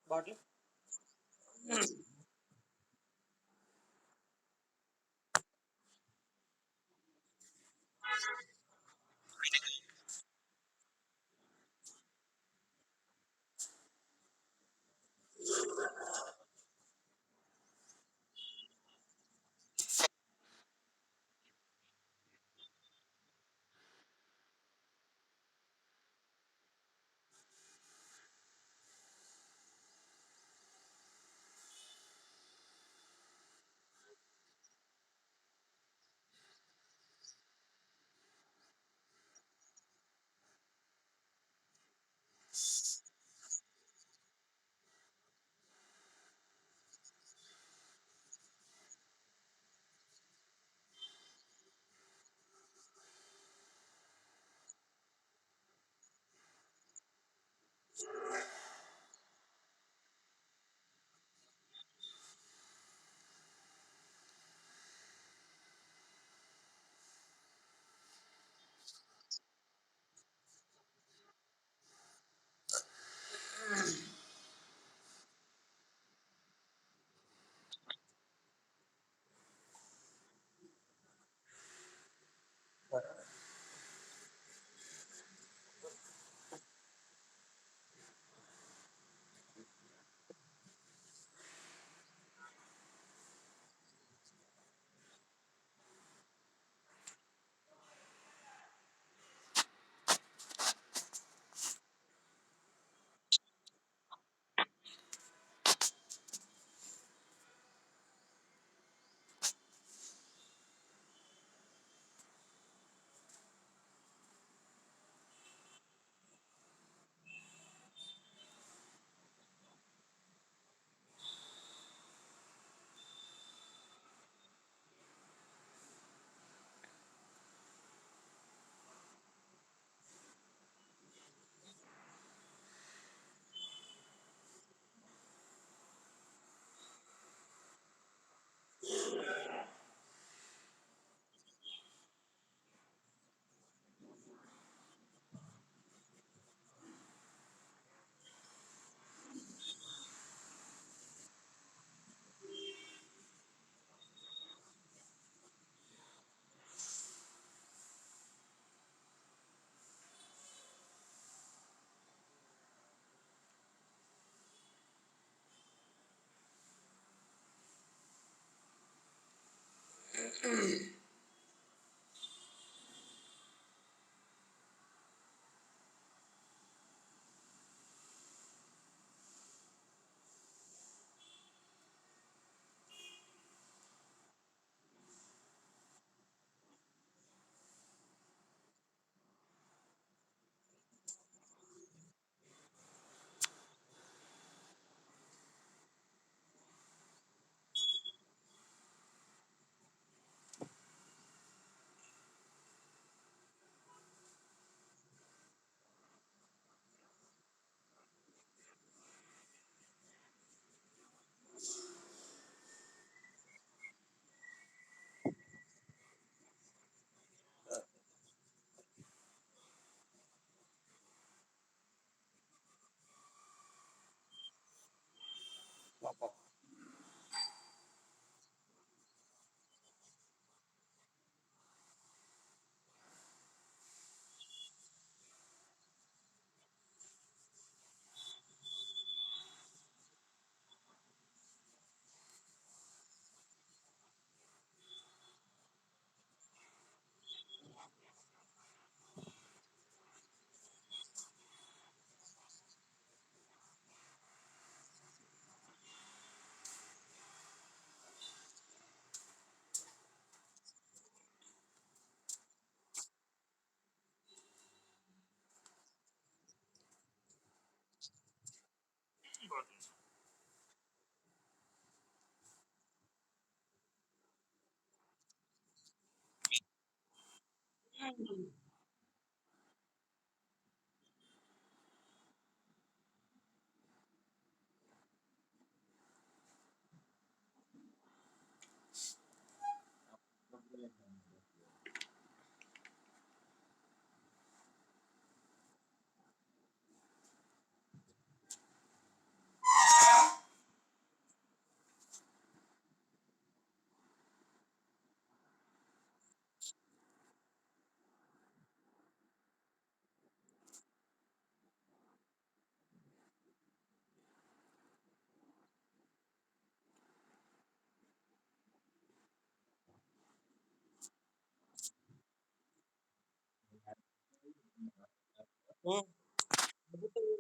Bottle.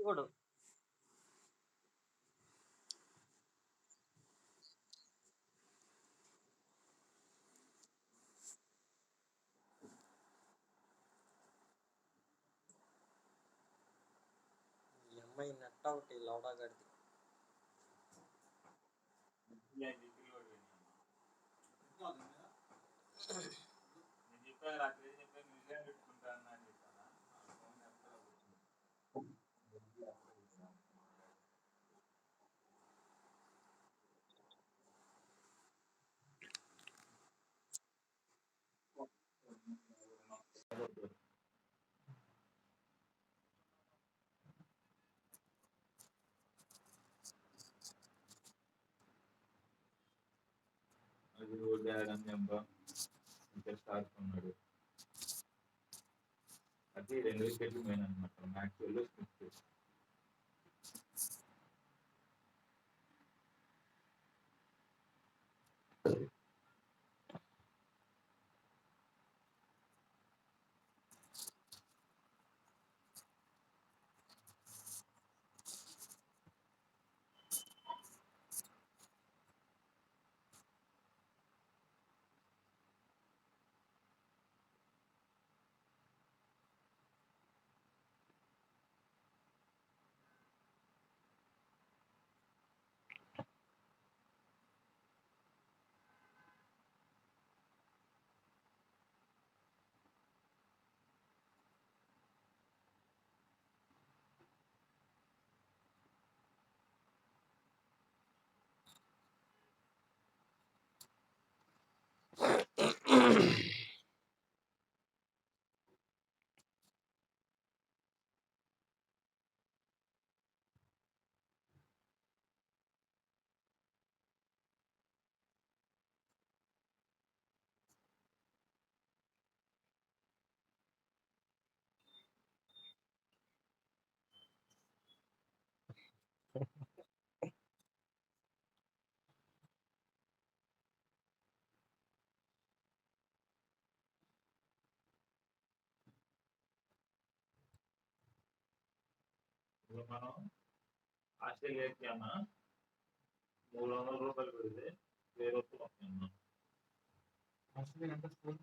కూడా ఈ అమ్మాయి నెట్ ఒకటి లౌడా గడిది అది రోజు అబ్బా ఇంట్రెస్ట్ ఆడుతున్నాడు. అది 2 వికెట్లు పోయినా అనమాట మ్యాక్స్వెల్ స్మిత్. ఇప్పుడు మనం ఆస్ట్రేలియాకి అన్న 300 రూపాయలు పెడితే 1000 రూపాయలు వస్తాయన్న. ఆస్ట్రేలియా ఎంత స్కూల్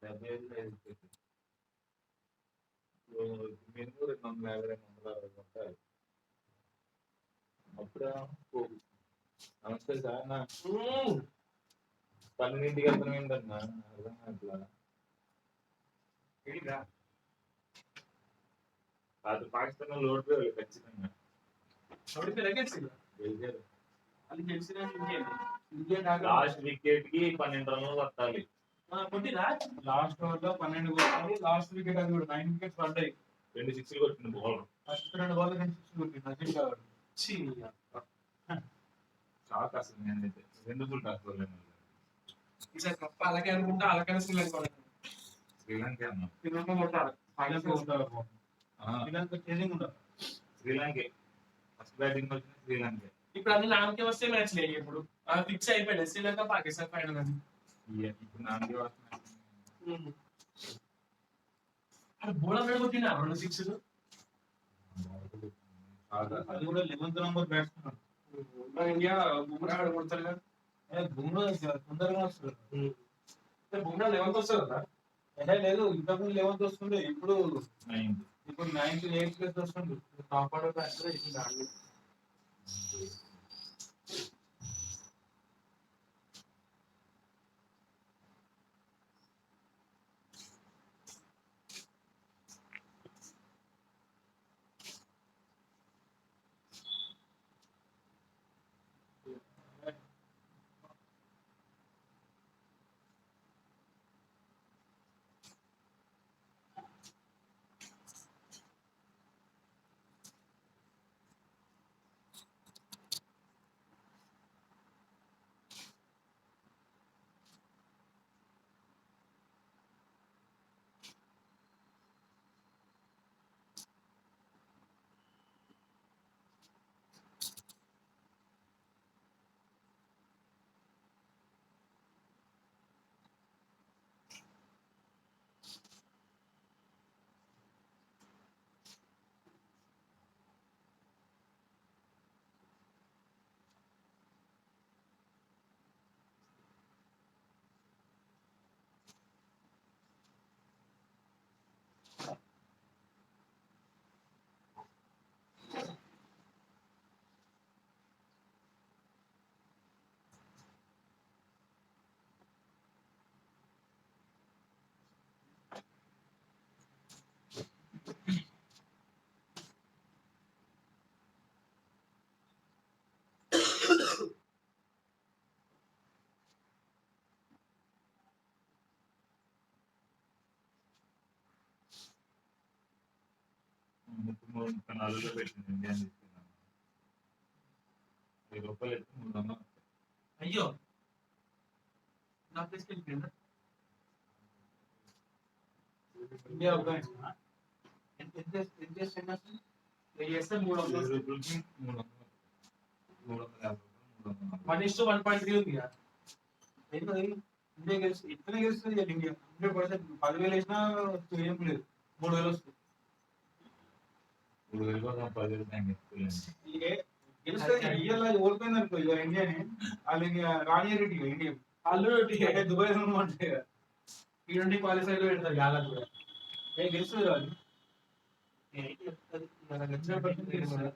75 వికెట్లు. మినిమం 250 260 ఉంటాయి. అప్పుడే నమస్తే సార్ నా 12ంటికి అర్థం ఏంటన్నా అర్థం అట్లా అది పాకిస్తాన్ లోటు ఖచ్చితంగా లాస్ట్ వికెట్ కి 12 రన్లు కొట్టాలి. లాస్ట్ ఓవర్ లో 12 కొట్టాలి. లాస్ట్ వికెట్ అది కూడా 9 వికెట్స్ పడ్డాయి. 2 సిక్స్లు కొట్టింది బౌలర్. ఫస్ట్ 2 బాల్ 2 సిక్స్లు కొట్టింది అజిత్ కావాలి. షాక్ అసలు నేనైతే 2 ఫుల్ టాస్ పోలేను. ఈసారి కప్ప అలాగే అనుకుంటా అలాగే శ్రీలంక అన్నా శ్రీలంక కొట్టాలి. శ్రీలంక చేసింగ్ ఉండదు. శ్రీలంక ఫస్ట్ బ్యాటింగ్ వచ్చిన శ్రీలంక. ఇప్పుడు అన్ని నామకే వస్తే మ్యాచ్ లేదు. ఇప్పుడు ఫిక్స్ అయిపోయింది శ్రీలంక పాకిస్తాన్ ఫైనల్ అని. ఇప్పుడు నామకే వస్తుంది. బౌలర్ కొట్టినా 2 సిక్స్లు. అది కూడా 11th number batsmen. India Bumrah కొడతారు కదా. బుమ్రా తొందరగా వస్తుంది. బుమ్రా 11th వస్తుంది కదా. లేదు ఇంతకుముందు 11th వస్తుంది. ఇప్పుడు 9th 8th వస్తుంది. కాపాడు నాలుగులో పెట్టింది ఇండియా తీసుకున్నాను. ₹1000 ఎత్తి 300. అయ్యో నా ప్లేస్కి వెళ్ళిపోయిందా ఇండియా ఆఫ్ఘనిస్తాన్ ఎంత చేస్తున్నా చేస్తే 300 రూపాయలకి 350. 1:1.3 ఉంది కదా ఇండియా గెలిచి ఇతనే గెలుస్తుంది ఇండియా 100%. 10,000 వేసినా ఏం లేదు 3,000 వస్తుంది. 3,000 కోసం 10,000 బ్యాంక్ ఎత్తుకోలేండి. గెలుస్తుంది ఇండియాలో ఓడిపోయింది అనుకో ఇక ఇండియాని వాళ్ళు ఇంకా రానియరెడ్డి ఇండియా వాళ్ళు అంటే దుబాయ్ అంటే ఈ నుండి క్వాలిఫైలో పెడతారు వాళ్ళకు కూడా గెలుస్తుంది వాళ్ళు 100% గెలుస్తుంది.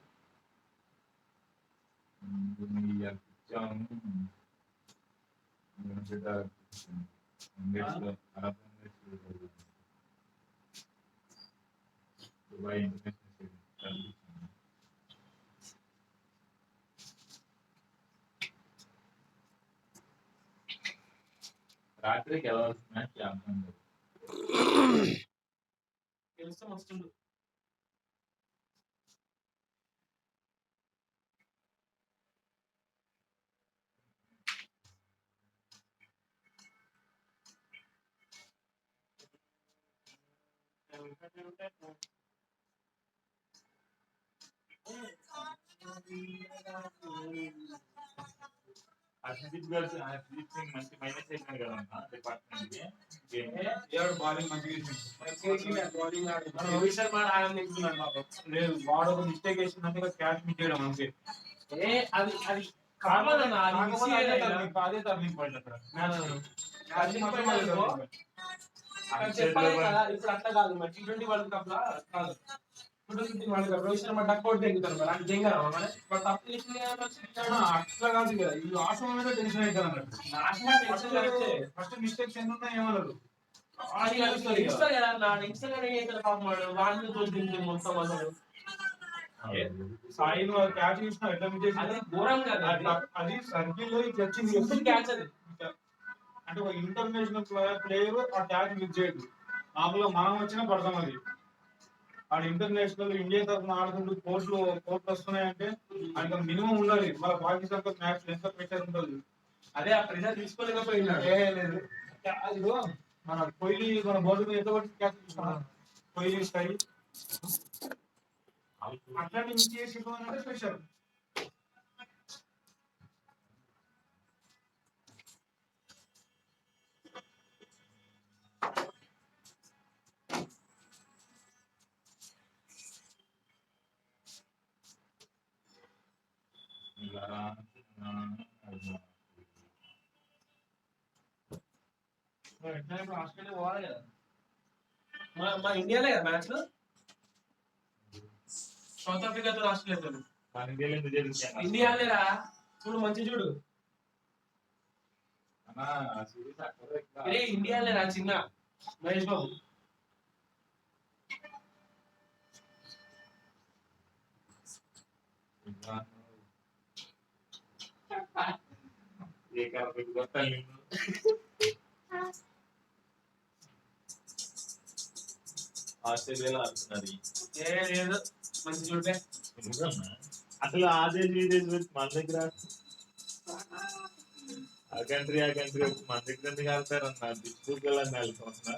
దుబాయ్ ఇంటర్నేషనల్ స్టేడియం రాత్రికి ఎలా మ్యాచ్ చేద్దాం గెలిస్తే మస్తుండు. అర్షదీప్ గారు అర్షదీప్ సింగ్ మంచి మైనస్ అయిపోయింది కదా డిపార్ట్మెంట్ ఎవరు బౌలింగ్ మంచిగా రోహిత్ శర్మ ఆనందిస్తున్నాడు పాపం. లేదు వాడు ఒక మిస్టేక్ వేసిందంటే క్యాచ్ మిస్ చేయడం అంతే. అది అది కామన్ అన్న అదే టర్నింగ్ పాయింట్ అక్కడ చెప్పలేదు కదా. ఇప్పుడు అట్లా కాదు మరి T20 వరల్డ్ కప్ లా కాదు. T20 world cup Rohit Sharma duck out దిగుతారు మరి అది జంగా తప్పు చేసింది అట్లా కాదు కదా. ఇది ఆసమ మీద టెన్షన్ అవుతుంది అన్నట్టు. ఫస్ట్ మిస్టేక్స్ ఎన్ని ఉన్నాయి ఏమన్నారు సాయి క్యాచ్ చూసిన ఎట్లా అది ఘోరంగా అది సర్కిల్ లో ఇట్లా వచ్చింది క్యాచ్ అది. అంటే ఒక ఇంటర్నేషనల్ ప్లేయర్ ఆ క్యాచ్ మిస్ చేయదు. మామూలుగా మనం వచ్చినా పడతాం అది. ఆడ ఇంటర్నేషనల్ ఇండియా తరఫున ఆడుకుంటూ కోర్టులు వస్తున్నాయంటే ఆయనకు మినిమం ఉండాలి. మన పాకిస్తాన్ తో మ్యాచ్ ఎంత ప్రెషర్ ఉంటుంది. అదే ఆ ప్రెషర్ తీసుకోలేకపోయినాడు. లేదు మన కోహ్లీ మన బౌలింగ్ ఎంత వరకు క్యాచ్ తీసుకున్నాం కోహ్లీ స్థాయి అట్లాంటి మిస్ చేసి ప్రెషర్. ఆస్ట్రేలియా పోవాలి కదా మా ఇండియాలే కదా మ్యాచ్ సౌత్ ఆఫ్రికాతో ఆస్ట్రేలియాతో మన ఇండియాలో ఎందుకు జరుగుతుంది ఇండియాలేరా చూడు మంచి చూడు అన్నా ఆ సిరీస్ అక్కడ అరే ఇండియాలేరా చిన్న మహేష్ బాబు ఏ కాబట్టి కొట్టాలి ఆస్ట్రేలియాలో ఆడుతున్నారు లేదు మంచి చూడే అసలు ఆ దేశం ఈ దేశం వచ్చి మన దగ్గర ఆ కంట్రీ వచ్చి మన దగ్గర ఎందుకు ఆడతారు అన్న డిస్ట్రిక్ట్ వెళ్ళని వెళ్ళిపోతున్నా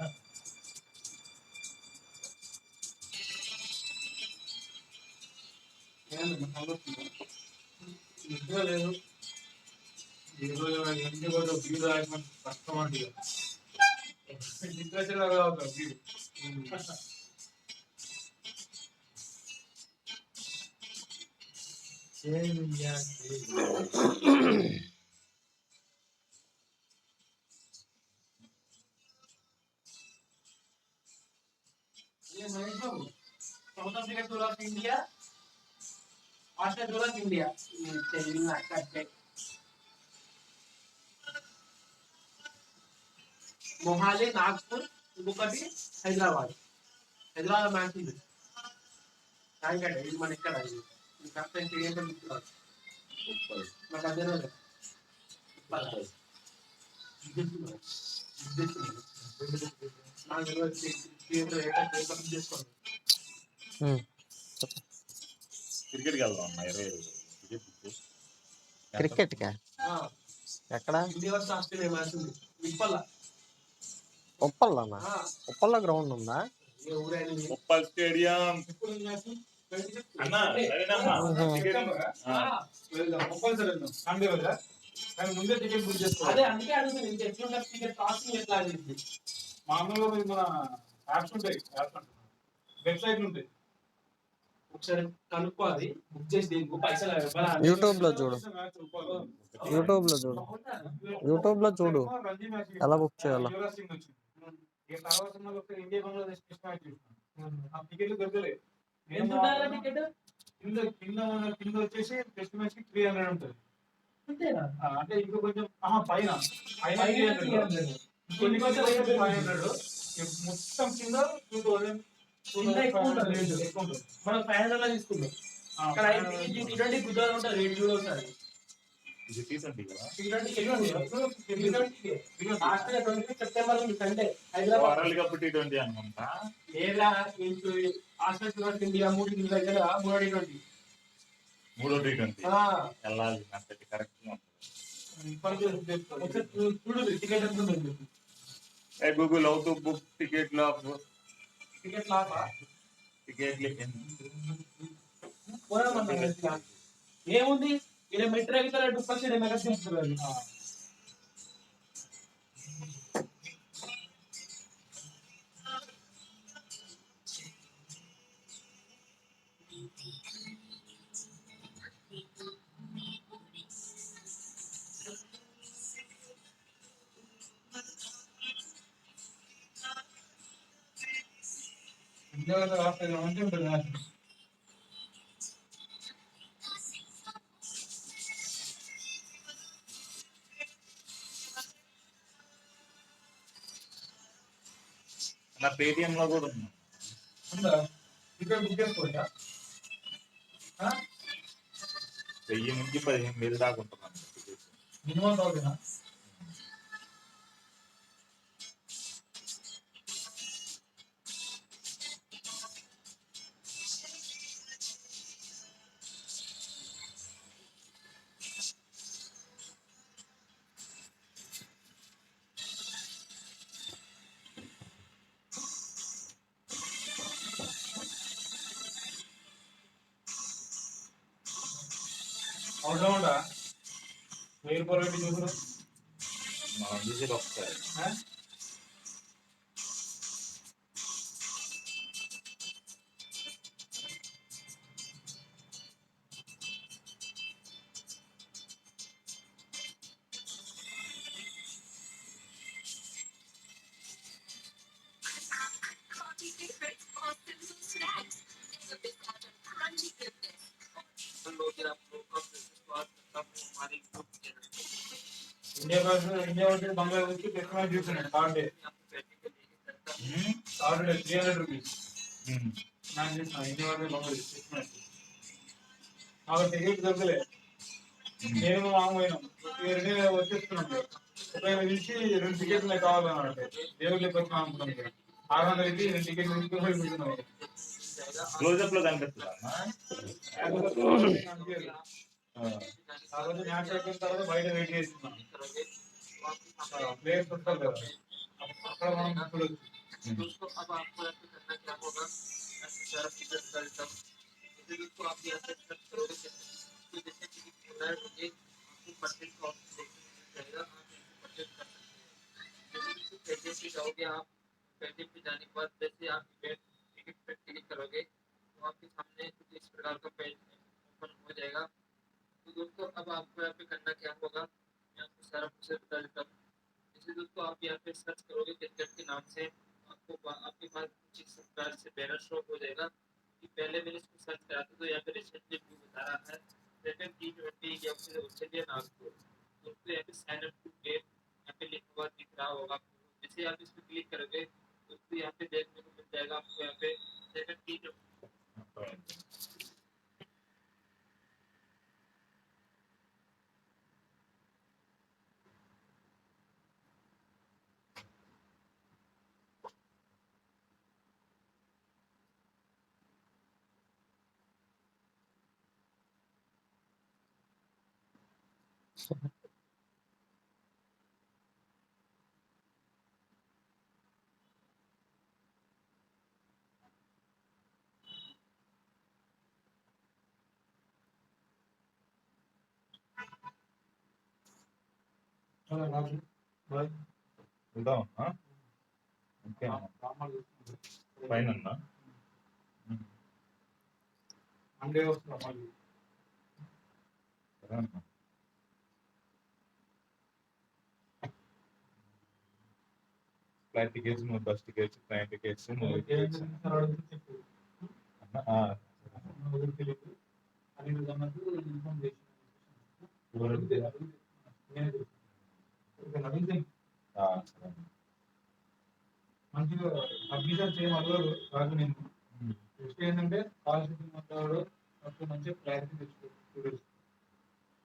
నిద్ర లేదు ఈరోజు ఎన్ని రోజు వీడు రాయమని కష్టం అంటే నిద్ర వచ్చేలాగా వీడు Mahesh Babu South Africa tour of India Australia tour of India Mohali Nagpur ఇంకొకటి హైదరాబాద్ మ్యాచ్ ఉంది రాయగడ ఇది మన ఇక్కడ నాకు అదే రోజు చేసుకోండి క్రికెట్కి వెళ్దాం అన్న 20 క్రికెట్ కా ఎక్కడ ఇండియా వర్సెస్ ఆస్ట్రేలియా మ్యాచ్ ఉంది విప్పల్ల ఉప్పల్లోనా ఉప్పల్లో గ్రౌండ్ ఉందా ఏ ఊరైనా ఉప్పల్ స్టేడియం అన్న సండే రోజా కానీ ముందే టికెట్ బుక్ చేసుకోవాలి అదే అందుకే అడుగుతుంది ఇంకా ఎట్లుంటే టికెట్ కాస్టింగ్ ఎట్లా అడిగింది మామూలుగా మన యాప్స్ ఉంటాయి వెబ్సైట్లు ఉంటాయి ఒకసారి కనుక్కో అది బుక్ చేసి దీనికి పైసలు యూట్యూబ్ లో చూడు యూట్యూబ్ లో చూడు ఎలా బుక్ చేయాలో తర్వాత ఇండియా బంగ్లాదేశ్ టెస్ట్ మ్యాచ్ చూసినాం ఆ టికెట్లు దొరకలేదు ఎంత ఉండాలి టికెట్ కింద వచ్చేసి టెస్ట్ మ్యాచ్ కి 300 ఉంటుంది అంతేనా అంటే ఇంకా కొంచెం పైన పైన 300 కొన్ని కోసం 500 మొత్తం కింద 2000 ఎక్కువ ఉంటుంది రేటు ఎక్కువ ఉంటుంది మనం 500 లో తీసుకుందాం ఇక్కడ ఇటువంటి బుధవారం ఉంటుంది రేట్ చూడ ఒకసారి ఇది తీసుండి కదా September Sunday Hyderabad world cup T20 అనుకుంటా లేదా ఆస్ట్రేలియా ఇండియా 3 దగ్గర 3 T20 మూడో T20 వెళ్ళాలి అంతటి కరెక్ట్ గా చూడు టికెట్ ఎంత ఉంది Google how to book ticket ticket లాపా టికెట్ ఏముంది ఇలా మెట్రో ఎక్కడ డూప్లెక్స్ మెగా తీసుకురాలి అంటే ఉంటుంది నా పేటిఎం లో కూడా ఉందా టికెట్ బుక్ చేసుకోవచ్చా 1000 నుంచి 15,000 దాకా ఉంటున్నాను మినిమం 1000 అవసరం ఉందా 1000 రూపాయలు పెట్టి చూసుడు మనం చూసి ఒకసారి India versus Bangladesh test match చూస్తున్నాడు థర్డ్ డే 300 రూపీస్ మ్యాచ్ చూసిన India versus Bangladesh test match. నాకు టికెట్ దొరకలే, నేను మామ పోయినాం. వచ్చేస్తున్నాం ఉపయోగ నుంచి 2 టికెట్లు కావాలన్నాడు. దేవుడు లేకపోతే అనుకున్నాను 600 2 టికెట్లు కూర్చున్నాం. క్లోజప్ లో కనిపిస్తుందా కాబట్టి మ్యాచ్ అయిపోయిన తర్వాత బయట వెయిట్ చేస్తున్నాం. ప్లేయర్స్ వస్తారు కదా, అక్కడ మనం చూడొచ్చు. जाओगे आप पेटीएम पे जाने के बाद जैसे आप टिकट पे क्लिक करोगे तो आपके सामने कुछ इस प्रकार का पेज ओपन हो जाएगा। तो दोस्तों अब आपको यहाँ पे करना क्या होगा, मैं आपको सारा प्रोसेस बता देता हूँ। जैसे दोस्तों आप यहाँ पे सर्च करोगे क्रिकेट के नाम से, आपको आपके पास कुछ इस प्रकार से बैनर शो हो जाएगा कि पहले मैंने इसको सर्च करा था तो यहाँ पे रिसेंटली व्यू बता रहा है सेकंड T20 या फिर ऑस्ट्रेलिया नागपुर। दोस्तों यहाँ पे साइन अप टू गेम यहाँ पे लिखा हुआ दिख रहा होगा। जैसे आप इस पर क्लिक करोगे तो यहाँ पे देखने को मिल जाएगा आपको यहाँ पे सेकंड T20। వెళ్దాం. ఓకే పైన మండే వస్తున్నాం మళ్ళీ. Flight tickets, bus tickets, train tickets, మంచిగా అడ్మిషన్ చేయడం అడగరు కాదు. నేను నెక్స్ట్ ఏంటంటే స్కాలర్షిప్ మాట్లాడు అప్పుడు మంచిగా క్లారిటీ తెచ్చుకోవచ్చు.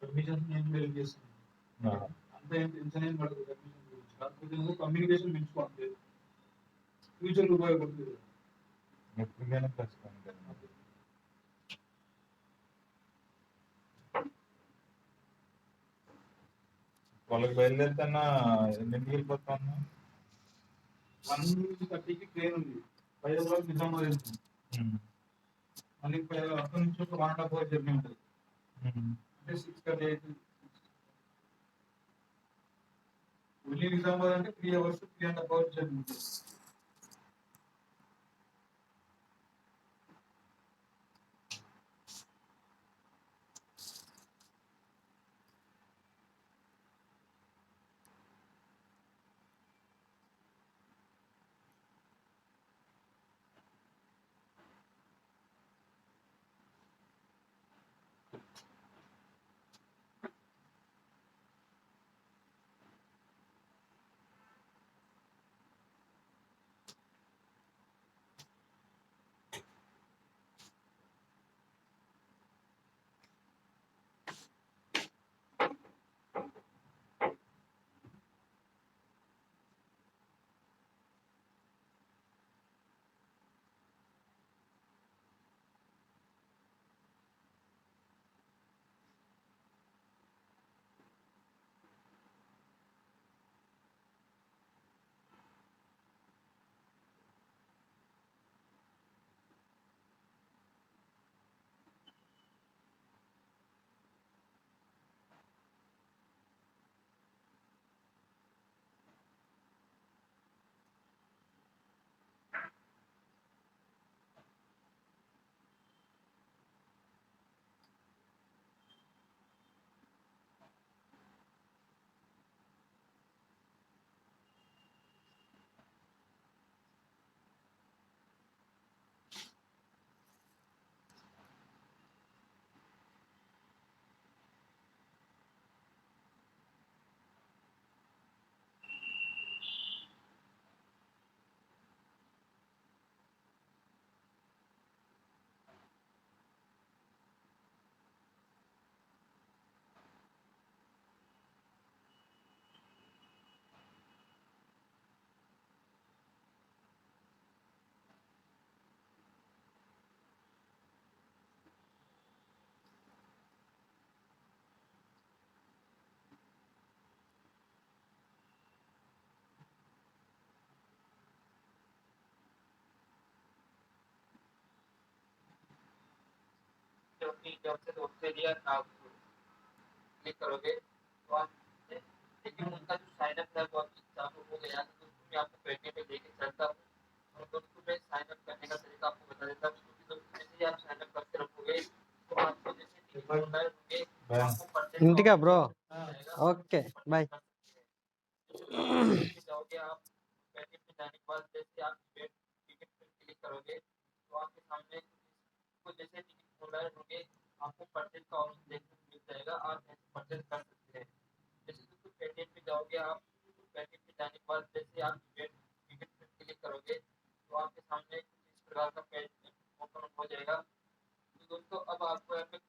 అడ్మిషన్ నేను వెరిఫై చేస్తున్నాను, అంత ఏం టెన్షన్ ఏం పడదు అడ్మిషన్ గురించి. కాకపోతే నువ్వు కమ్యూనికేషన్ పెంచుకోండి, ఫ్యూచర్ ఉపయోగపడుతుంది. వాళ్ళకి బయలుదేరుతున్నా ఎన్నింటికి వెళ్ళిపోతాను. 1:30కి ట్రైన్ ఉంది, 5 నిజామాబాద్ వెళ్తుంది. మళ్ళీ అక్కడి నుంచి ఒక 1.5 hours జర్నీ ఉంటుంది. అంటే 6:30 ఓన్లీ నిజామాబాద్ అంటే 3 hours 3.5 hours జర్నీ ఉంటుంది. अपनी जब से ऑस्ट्रेलिया नागपुर क्लिक करोगे तो आप लेकिन उनका जो साइन अप है वो अभी चालू हो गया है, तो उसको मैं आपको पेटीएम पे लेके चलता हूँ और दोस्तों मैं साइन अप करने का तरीका आपको बता देता हूँ, क्योंकि दोस्तों जैसे ही आप साइन अप करते रहोगे तो आपको जैसे टिकट ऑनलाइन होंगे तो आपको परचेज का ఇంటికా బ్రో ऑप्शन मिल जाएगा, ఓకే परचेज బాయ్ कर सकते हैं। जैसे पेटीएम पे जाओगे आप, पेटीएम पे जाने के बाद जैसे आप टिकट पे क्लिक करोगे तो आपके सामने को जैसे टिकट ऑनलाइन होंगे आपको परचेज का ऑप्शन देखने को मिल जाएगा, आप परचेज कर सकते हैं। जैसे दोस्तों पेटीएम पे जाओगे आप, तो पेटीएम पे जाने के बाद जैसे आप टिकट पे क्लिक करोगे तो आपके सामने कुछ इस प्रकार का पेज ओपन हो जाएगा। तो दोस्तों अब आपको यहाँ पे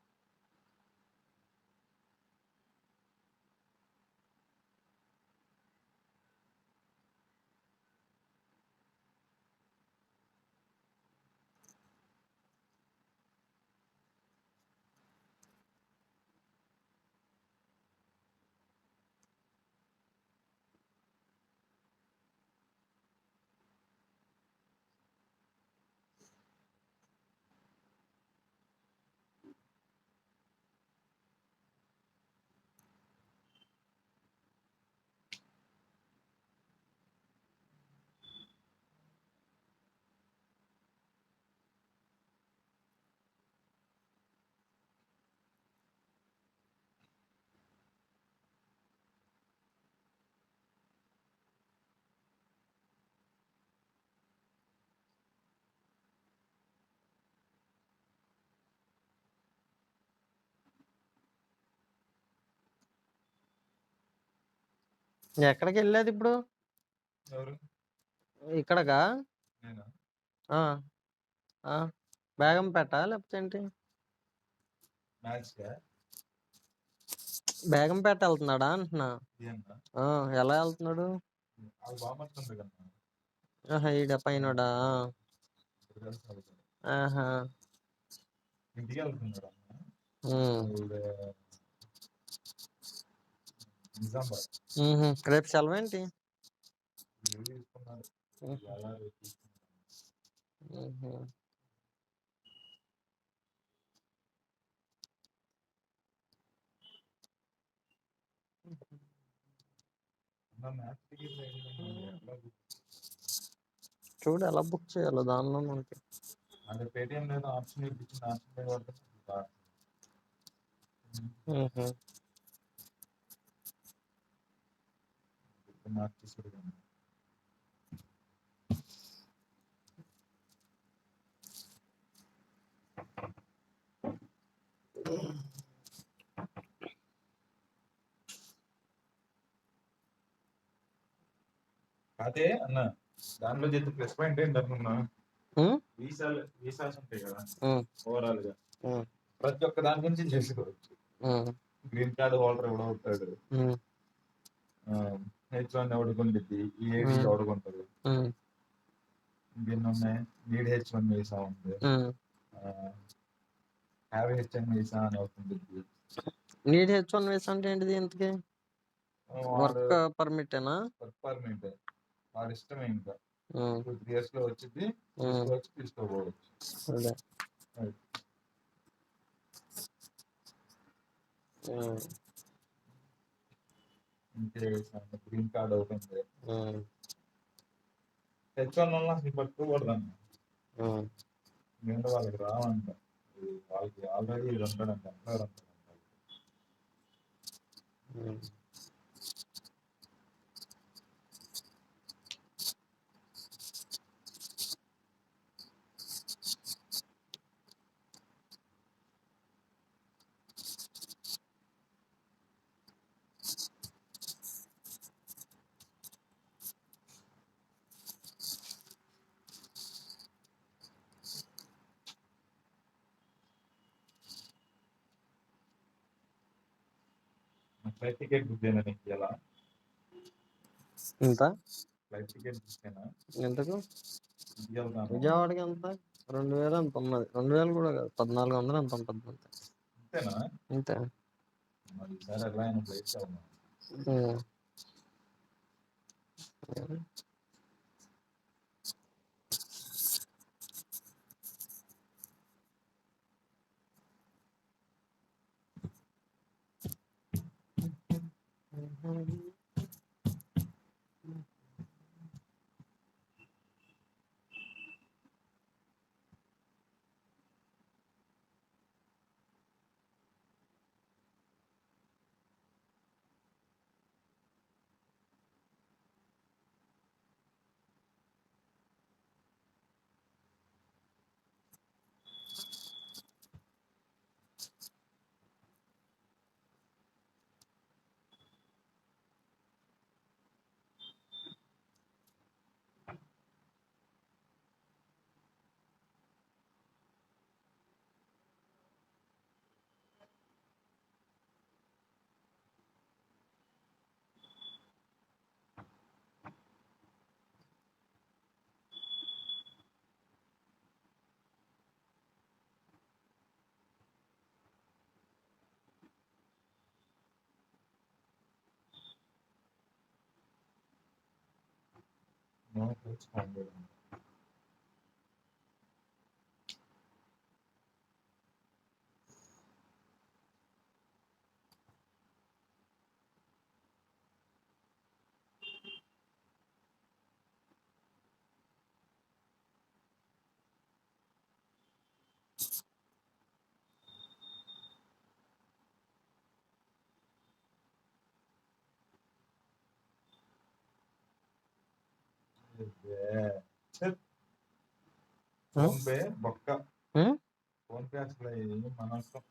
ఎక్కడికి వెళ్ళేది ఇప్పుడు ఎవరు ఇక్కడగా నేనా ఆ, ఆ, బేగంపేట లేకపోతే ఏంటి మ్యాచ్ కా బేగంపేట వెళ్తున్నాడా అంటున్నా ఇదేనా ఆ, ఎలా వెళ్తున్నాడు అది బాగుంటుంది కదా ఆహా, ఈడ పైనోడా ఇప్పుడు కలిసి వెళ్తాడు. ఆహా ఇంటికి వెళ్తున్నాడు అన్న ఉమ్, ఈవిడ నిజామాబాద్ రేపు సెలవు ఏంటి లీవ్ తీసుకున్నారు ఉహు, ఇవాళ రేపు తీసుకున్నారు. ఉహు. అన్న మ్యాచ్ టికెట్ ఎట్లా చూడు ఎలా బుక్ చేయాలో దానిలో మనకి అంటే పేటిఎం లేదా ఆప్షన్ ఇప్పించిన ఆప్షన్ మీద పడుతుంది ఉహు. మార్చేసాడు కానీ అదే అన్న దాంట్లో చేస్తే ప్లస్ పాయింట్ ఏంటి అనుకున్నా ఉమ్, వీసాస్ ఉంటాయి కదా ఉమ్, ఓవరాల్ గా ఉమ్, ప్రతి ఒక్క దాని గురించి చేసుకోవచ్చు. ఉమ్, గ్రీన్ కార్డ్ హోల్డర్ ఎవడో ఉంటాడు, ఉమ్, H1 ఎవడుకుంటుంది, ఈఏడి ఉమ్, ఎవడుకుంటారు, ఉమ్, ఇంకెన్ని ఉన్నాయి, నీడ్ H1 వీసా ఉంది, ఉమ్. హ్యావ్ H1 వీసా అని అవుతుంది. నీడ్ H1 వీసా అంటే ఏంటిది ఇంతకి వాడు వర్క్ పర్మిటేనా వర్క్ పర్మిట్ వాడి ఇష్టమే ఇంకా ఉమ్, 2-3 years లో వచ్చింది ఉమ్, తీసుకోవచ్చు తీసుకోపోవచ్చు. అదే ఉమ్, ఇంకే గ్రీన్ కార్డ్ అవుతుంది. ఉమ్, H1 వల్ల అసలు పట్టుకోకూడదు అన్న, ఉమ్. ఎందుకంటే వాళ్ళకి రావంట, వాళ్ళకి ఆల్రెడీ ఇది ఉంటాడంట ఎంప్లాయర్ ఉంటాడంట. ఉమ్. ఫ్లైట్ టికెట్ బుక్ చేయనా నీకు ఎలా, ఎంత ఫ్లైట్ టికెట్ బుక్ చేయనా ఎంతకు ఇంటికి వెళ్తాను విజయవాడకి ఎంత 2000 ఎంత ఉన్నది 2000 కూడా కాదు 1400 ఎంత ఉంటుంది అంతే అంతేనా, అంతే మరి ఈసారి ఎలా అయినా ఫ్లైట్ వెళ్దాం. ఉమ్. ఫోన్ పే బొక్క. ఉమ్? ఫోన్ పే అసలు ఏం అనవసరం.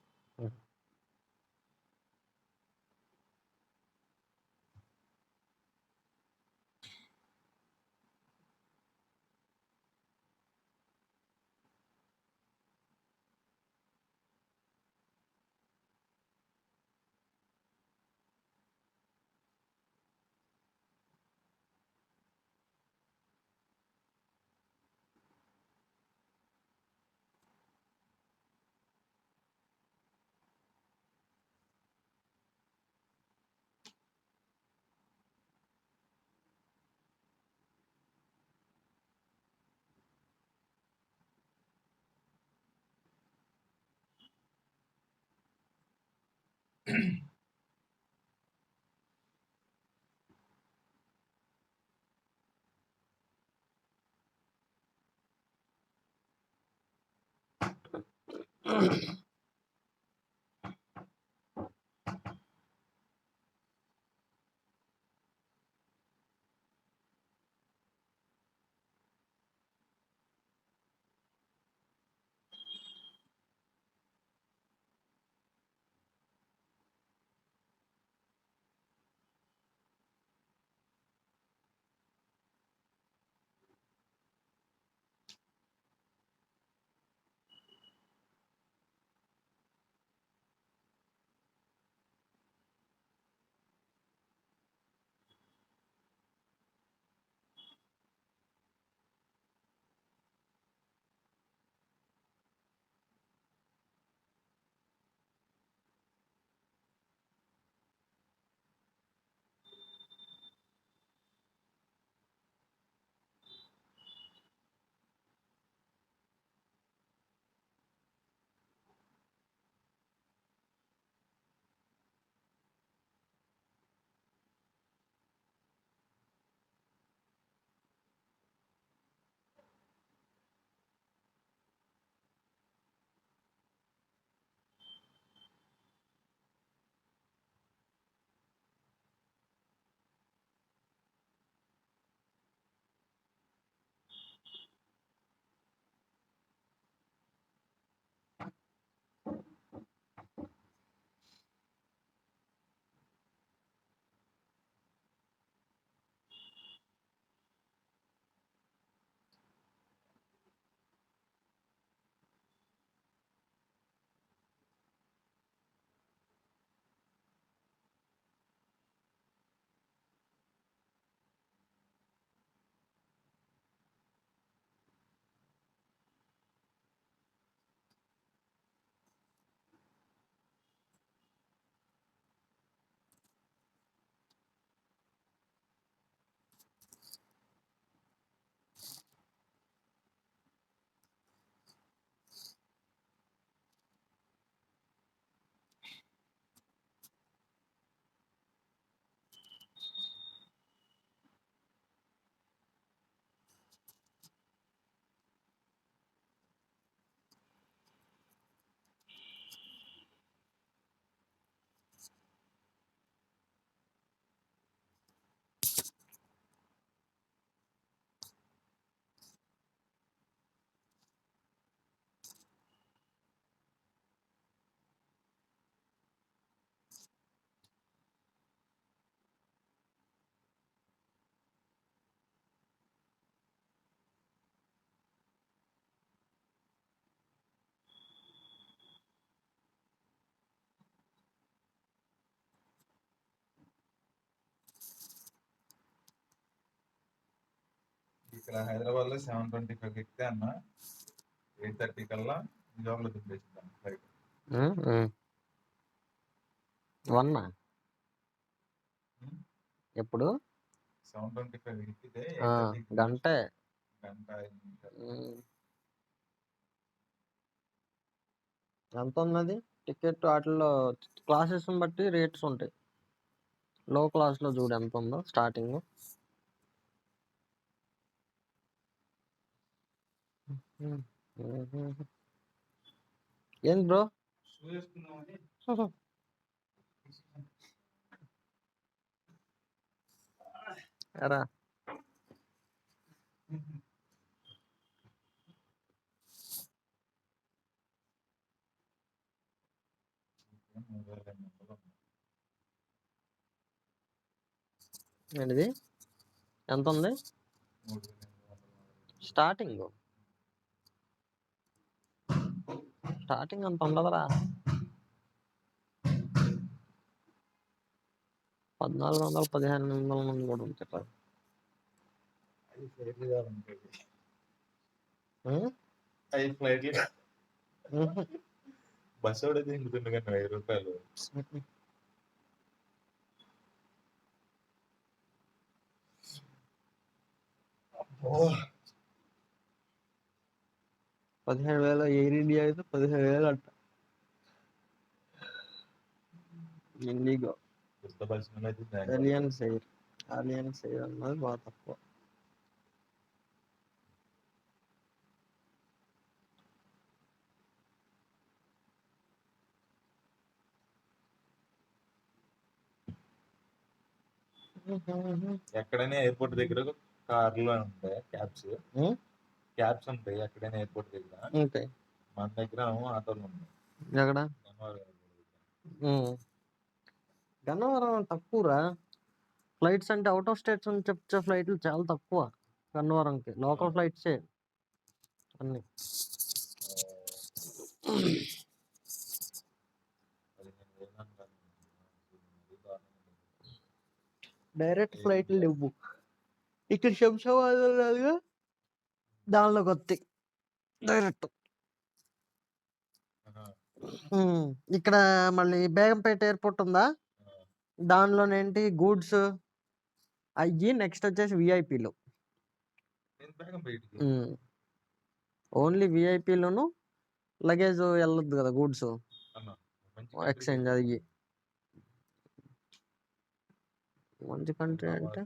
ఇక్కడ హైదరాబాద్ లో 7:25 ఎక్కితే అన్న 8:30 కల్లా నిజాంలో దింపేస్తాను ఫ్లైట్. వన్నా ఎప్పుడు 725 ఎక్కితే ఆ, 8:30 గంటే. గంట 5 నిమిషాలు. ఎంత ఉన్నది టికెట్? వాటిల్లో క్లాసెస్ బట్టి రేట్స్ ఉంటాయి. లో క్లాస్ లో చూడు ఎంత ఉందో స్టార్టింగ్. ఏంది బ్రో? షూ వేసుకుందామని ఎరా ఏం 3,800 ఉంది. ఏంటిది? ఎంత ఉంది 3,800. స్టార్టింగ్? స్టార్టింగ్ అంత ఉండదురా. 1,400 1,500 మంది కూడా ఉంటారు. అది ఫ్లైట్లు కావాలంటాడు. అది ఫ్లైట్లు బస్సు కూడా దింగుతుంది కానీ 1000 రూపాయలు. 17,000 ఎయిర్ ఇండియా అయితే 17,000 అంట. ఇండిగో, కొత్త బస్సు అయితే అలియన్స్ ఎయిర్ అన్నది బాగా తక్కువ. ఎక్కడైనా ఎయిర్పోర్ట్ దగ్గర కార్లు ఉంటాయి, క్యాబ్స్ ఉంటాయి ఎక్కడైనా ఎయిర్పోర్ట్ దగ్గర. ఉంటాయి. మన దగ్గర ఆటోలు ఉన్నాయి. ఎక్కడ? గన్నవరం తక్కువరా ఫ్లైట్స్. అంటే అవుట్ ఆఫ్ స్టేట్స్ నుంచి వచ్చే ఫ్లైట్లు చాలా తక్కువ గన్నవరంకి. లోకల్ ఫ్లైట్సే అన్ని. డైరెక్ట్ ఫ్లైట్లు లేవు ఇక్కడ. శంషాబాద్ రాదుగా, దానిలోకి వస్తాయి డైరెక్ట్. ఇక్కడ మళ్ళీ బేగంపేట ఎయిర్పోర్ట్ ఉందా, దానిలోనేంటి గూడ్స్ అయ్యి. నెక్స్ట్ వచ్చేసి విఐపీలు. ఓన్లీ విఐపీలోను లగేజ్ వెళ్ళొద్దు కదా, గూడ్స్ ఎక్స్చేంజ్. అది మంచి కంట్రీ అంటే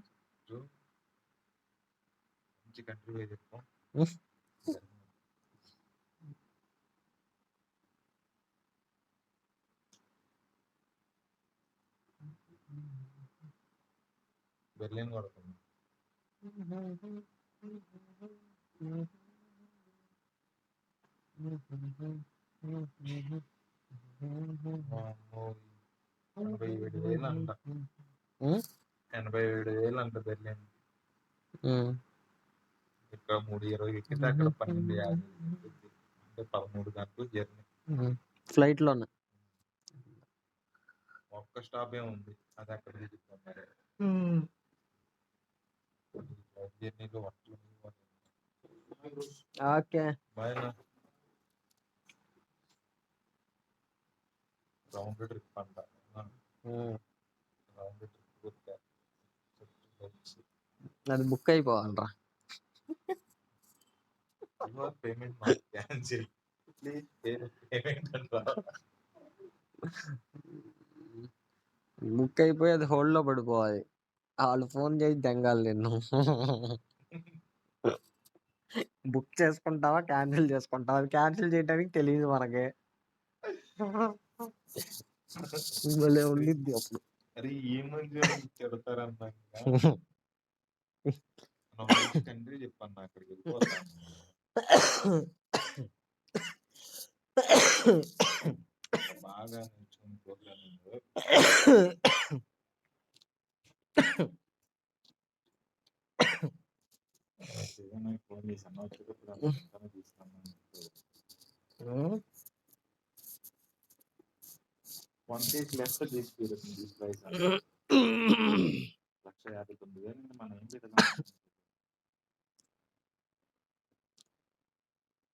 బెర్లిన్ కొడుతుంది. అంట 87,000 అంట బెర్లిన్. ఇక్కడ 3:20 ఎక్కితే అక్కడ 12:50 అంటే 13 గంటలు జర్నీ ఫ్లైట్ లోనే. ఒక్క స్టాప్ ఉంది, అది అక్కడ దిగుతున్నారు. జర్నీలో ఓకే రౌండ్ ట్రిప్ అంట. రౌండ్ ట్రిప్ అది బుక్ అయిపోవాలరా. పేమెంట్ క్యాన్సిల్, ప్లీజ్ పేమెంట్ అంట. బుక్ అయిపోయి అది హోల్డ్ లో పడిపోవాలి. వాళ్ళు ఫోన్ చేసి దెంగాలి నిన్ను. బుక్ చేసుకుంటావా క్యాన్సిల్ చేసుకుంటావా? అది క్యాన్సిల్ చేయడానికి తెలియదు మనకి. భలే ఉండిద్ది అప్పుడు. అరే ఈ మధ్య చెడతారన్నా కంట్రీ చెప్పన్నా అక్కడికి వెళ్ళిపోతాను. బాగా నేర్చుకుని ప్రోగ్రామింగ్ ఫోన్ చేశాను, వచ్చేటప్పుడు తీసుకున్నాను. 1 లెస్ తీసుకుని 1,59,000 మనం ఏం పెట్టాం.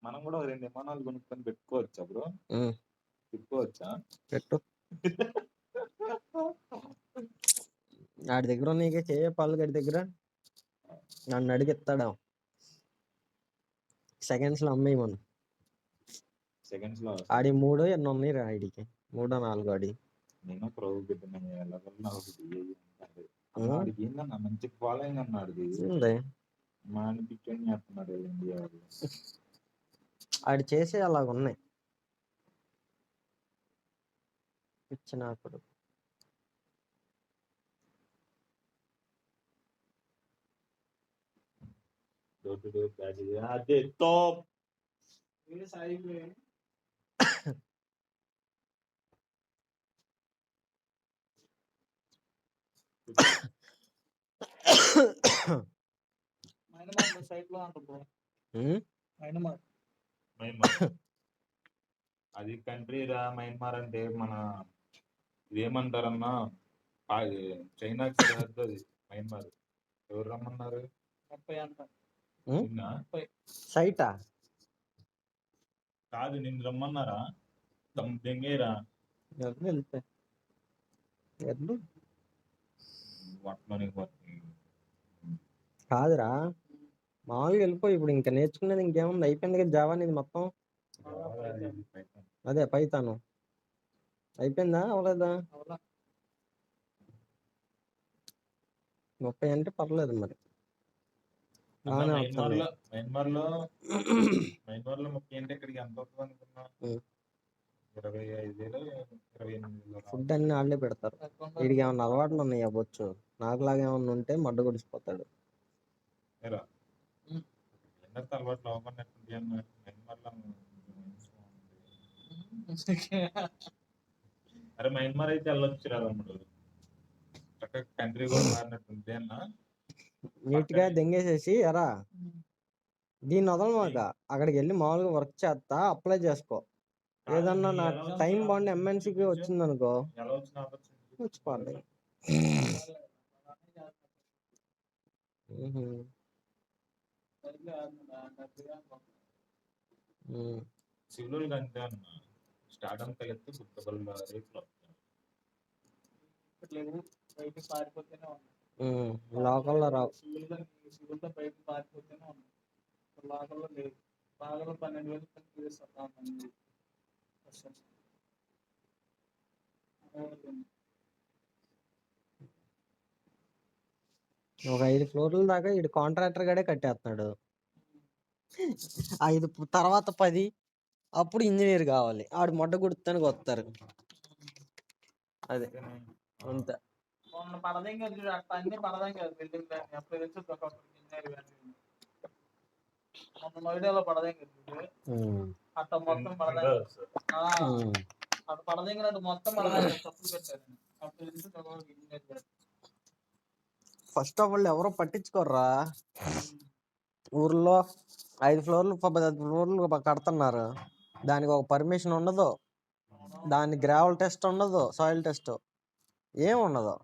మనం కూడా 2 విమానాలు కొనుక్కొని పెట్టుకోవచ్చా బ్రో? పెట్టుకోవచ్చా? పెట్టు. వాడి దగ్గర నీకే చేయ పాలు గడి దగ్గర నన్ను అడిగిస్తాడా సెకండ్స్లో అమ్మేయమను. సెకండ్స్ లో ఆడి 3 ఎన్నో ఉన్నాయి రా ఆడికి 3 4 ఆడి. నేను ప్రభు బిడ్డనే అన్నాడికి ఏందన్నా మంచి ఫాలోయింగ్ అన్నాడికి ఉంది. మాని పిచ్చని చేస్తున్నాడు ఇండియా. ఆడి చేసే అలాగ ఉన్నాయి. పిచ్చినాకుడు. డోర్ టు డోర్ క్యాచ్ అదే టాప్ వీడు సాయిపోయి మైనమార్ సైట్ లో అంటారు బ్రో. మైనమార్ మయన్మార్ అది కంట్రీ రా. మయన్మార్ అంటే మన ఇదేమంటారన్నా చైనాకి సరిహద్దు అది మయన్మార్. ఎవరు రమ్మన్నారు? 30 అంట. నిన్న సైటా కాదు, నిన్ను రమ్మన్నారా? దెంగేరా వెళ్తే కాదురా మామూలుగా వెళ్ళిపోయి. ఇప్పుడు ఇంకా నేర్చుకునేది ఇంకేముంది, అయిపోయింది కదా జావా అనేది మొత్తం. అదే పైతాను అయిపోయిందా అవలేదా? 30 అంటే పర్లేదు మరి. బాగానే వస్తుంది. మయన్మార్ లో 30 అంటే ఇక్కడికి ఎంత వస్తుంది అనుకున్నా? 25,000 28,000. ఫుడ్ అన్ని వాళ్ళే పెడతారు. వీడికి ఏమన్నా అలవాట్లు ఉన్నాయి అవ్వచ్చు. నాకులాగా ఏమన్నా ఉంటే మడ్డ గుడిసిపోతాడు. అలవాట్లు అవ్వకున్నట్టు మయన్మార్ అరే మయన్మార్ అయితే వెళ్ళొచ్చు రా తమ్ముడు. చక్కగా కంట్రీ కూడా మారినట్టుంది అన్న. నీట్ గా దెంగేసేసి ఎరా దీన్ని వదలమాక. అక్కడికి వెళ్ళి మామూలుగా వర్క్ చేస్తా అప్లై చేసుకో. ఏదన్నా నా టైం బాగుండి ఎంఎన్సీకి వచ్చింది అనుకో ఎలా వచ్చిన ఆపర్చునిటీ వచ్చిపోద్ది. సివిల్ అంతే అన్న. స్టార్ట్ కలిస్తే గుర్తుపల్ల రేట్లో బయటకు పారిపోతేనే ఉన్నాయి. లోకల్లో రావు. సివిల్ లో బయటకు పారిపోతేనే ఉన్నాయి. లోకల్లో లేదు. బాగా 12,000 చేస్తారు. ఒక 5 ఫ్లోర్ల దాకా ఇటు కాంట్రాక్టర్ గడే కట్టేస్తున్నాడు. 5 తర్వాత 10 అప్పుడు ఇంజనీర్ కావాలి. ఆడు మొడ్డ గుర్తానికి వస్తారు. అదే అంతే. మొన్న పడదేం కదా అట్లా అన్ని పడదేం కదా బిల్డింగ్ అప్పుడు తెలుసు ఇంజనీర్ కానీ మొన్న నోయిడాలో పడదేం కదా అట్లా మొత్తం పడదే అటు పడదేంగినట్టు మొత్తం పడదే తప్పులు పెట్టారు. అప్పుడు తెలుసు ఇంజనీర్. ఫస్ట్ ఆఫ్ ఆల్ ఎవరో పట్టించుకోర్రా. ఊర్లో 5 ఫ్లోర్లు 10 ఫ్లోర్లు కడుతున్నారు. దానికి ఒక పర్మిషన్ ఉండదు. దాని గ్రావెల్ టెస్ట్ ఉండదు. సాయిల్ టెస్ట్ ఏం ఉండదు.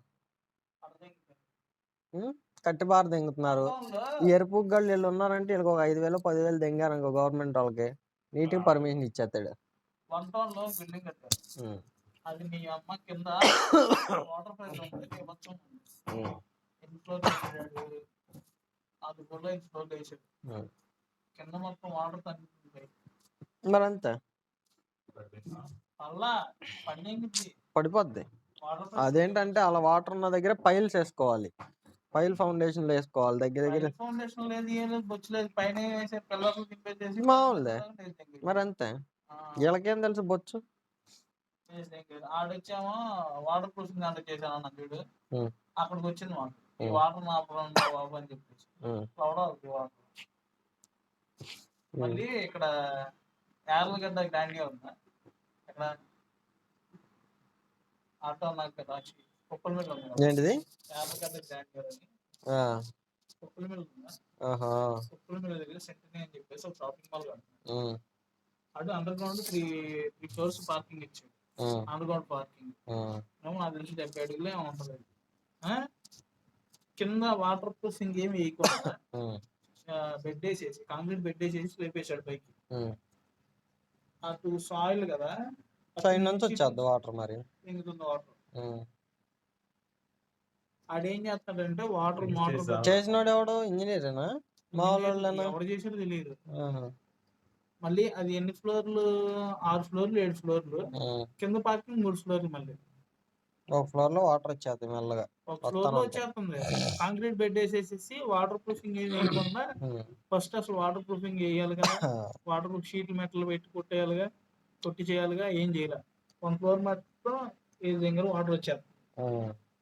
కట్టి బార దెంగుతున్నారు. ఈ ఎరుపు గళ్ళు వీళ్ళు ఉన్నారంటే వీళ్ళకి ఒక 5,000 10,000 దెంగారు అనుకో గవర్నమెంట్ వాళ్ళకి నీట్గా పర్మిషన్ ఇచ్చేస్తాడు. 1 టౌన్ లో బిల్డింగ్ కట్టారు. అది మీ అమ్మ కింద వాటర్ పైప్ ఇవ్వచ్చు. అది కూడా ఇన్స్టాల్ చేసాడు. కింద మొత్తం వాటర్ తగ్గుతుంది. మరి అంతే అలా పడిపోద్ది. అదేంటంటే అలా వాటర్ ఉన్న దగ్గర పైల్స్ వేసుకోవాలి. పైల్ ఫౌండేషన్ వేసుకోవాలి. దగ్గర దగ్గర ఫౌండేషన్ లేదు బొచ్చులేదు పైన పిల్లర్లు తిప్పేసి మామూలుదే. మరి అంతే. వీళ్ళకేం తెలుసు బొచ్చు. ఆడొచ్చామో వాటర్ ప్రూఫింగ్ దాంట్లో చేశాను అన్న వీడు. అక్కడికి వచ్చింది మాకు ఈ వాటర్ మా బాబు అని చెప్పేసి వాటర్. మళ్ళీ ఇక్కడ యార్లగడ్డ గ్రాండ్గా ఉందా ఇక్కడ ఆటో నాకు కుప్పల మీద ఉంది. ఏంటిది యార్లగడ్డ గ్రాండ్గా అని కుప్పల మీద ఉందా. కుప్పల మీద దగ్గర సెంటనీ అని చెప్పేసి ఒక షాపింగ్ మాల్ కట్టాడు. అది అండర్ గ్రౌండ్ 3 ఫ్లోర్స్ పార్కింగ్ ఇచ్చాడు. అండర్ గ్రౌండ్ పార్కింగ్ నాకు తెలిసి 70 అడుగులే ఉంటుంది. కింద వాటర్ ప్రూఫింగ్ ఏమి వేయకుండా బెడ్ వేసేసి కాంక్రీట్ బెడ్ వేసేసి లేపేశాడు పైకి. అటు సాయిల్ కదా సైడ్ నుంచి వచ్చేద్ది వాటర్. మరి ఇంగుతుంది వాటర్. ఆడేం చేస్తాడంటే వాటర్ Finish మోటార్ చేసా. చేసినోడు ఎవడు ఇంజనీరేనా మామూలు ఎవరు చేసాడో తెలియదు. మళ్ళీ అది ఎన్ని ఫ్లోర్లు, 6 ఫ్లోర్లు 7 ఫ్లోర్లు, కింద పార్కింగ్ 3 ఫ్లోర్లు. మళ్ళీ ఒక ఫ్లోర్ లో వాటర్ వచ్చేది మెల్లగా ఒక ఫ్లోర్ లో వచ్చేస్తుంది. కాంక్రీట్ బెడ్ వేసేసి వాటర్ ప్రూఫింగ్ ఏం వేయకుండా ఫస్ట్ అసలు వాటర్ ప్రూఫింగ్ వేయాలి కదా, వాటర్ ప్రూఫ్ షీట్లు మెట్లు పెట్టి కొట్టి చేయాలిగా, ఏం చేయాలి. 1 ఫ్లోర్ మొత్తం ఈ దగ్గర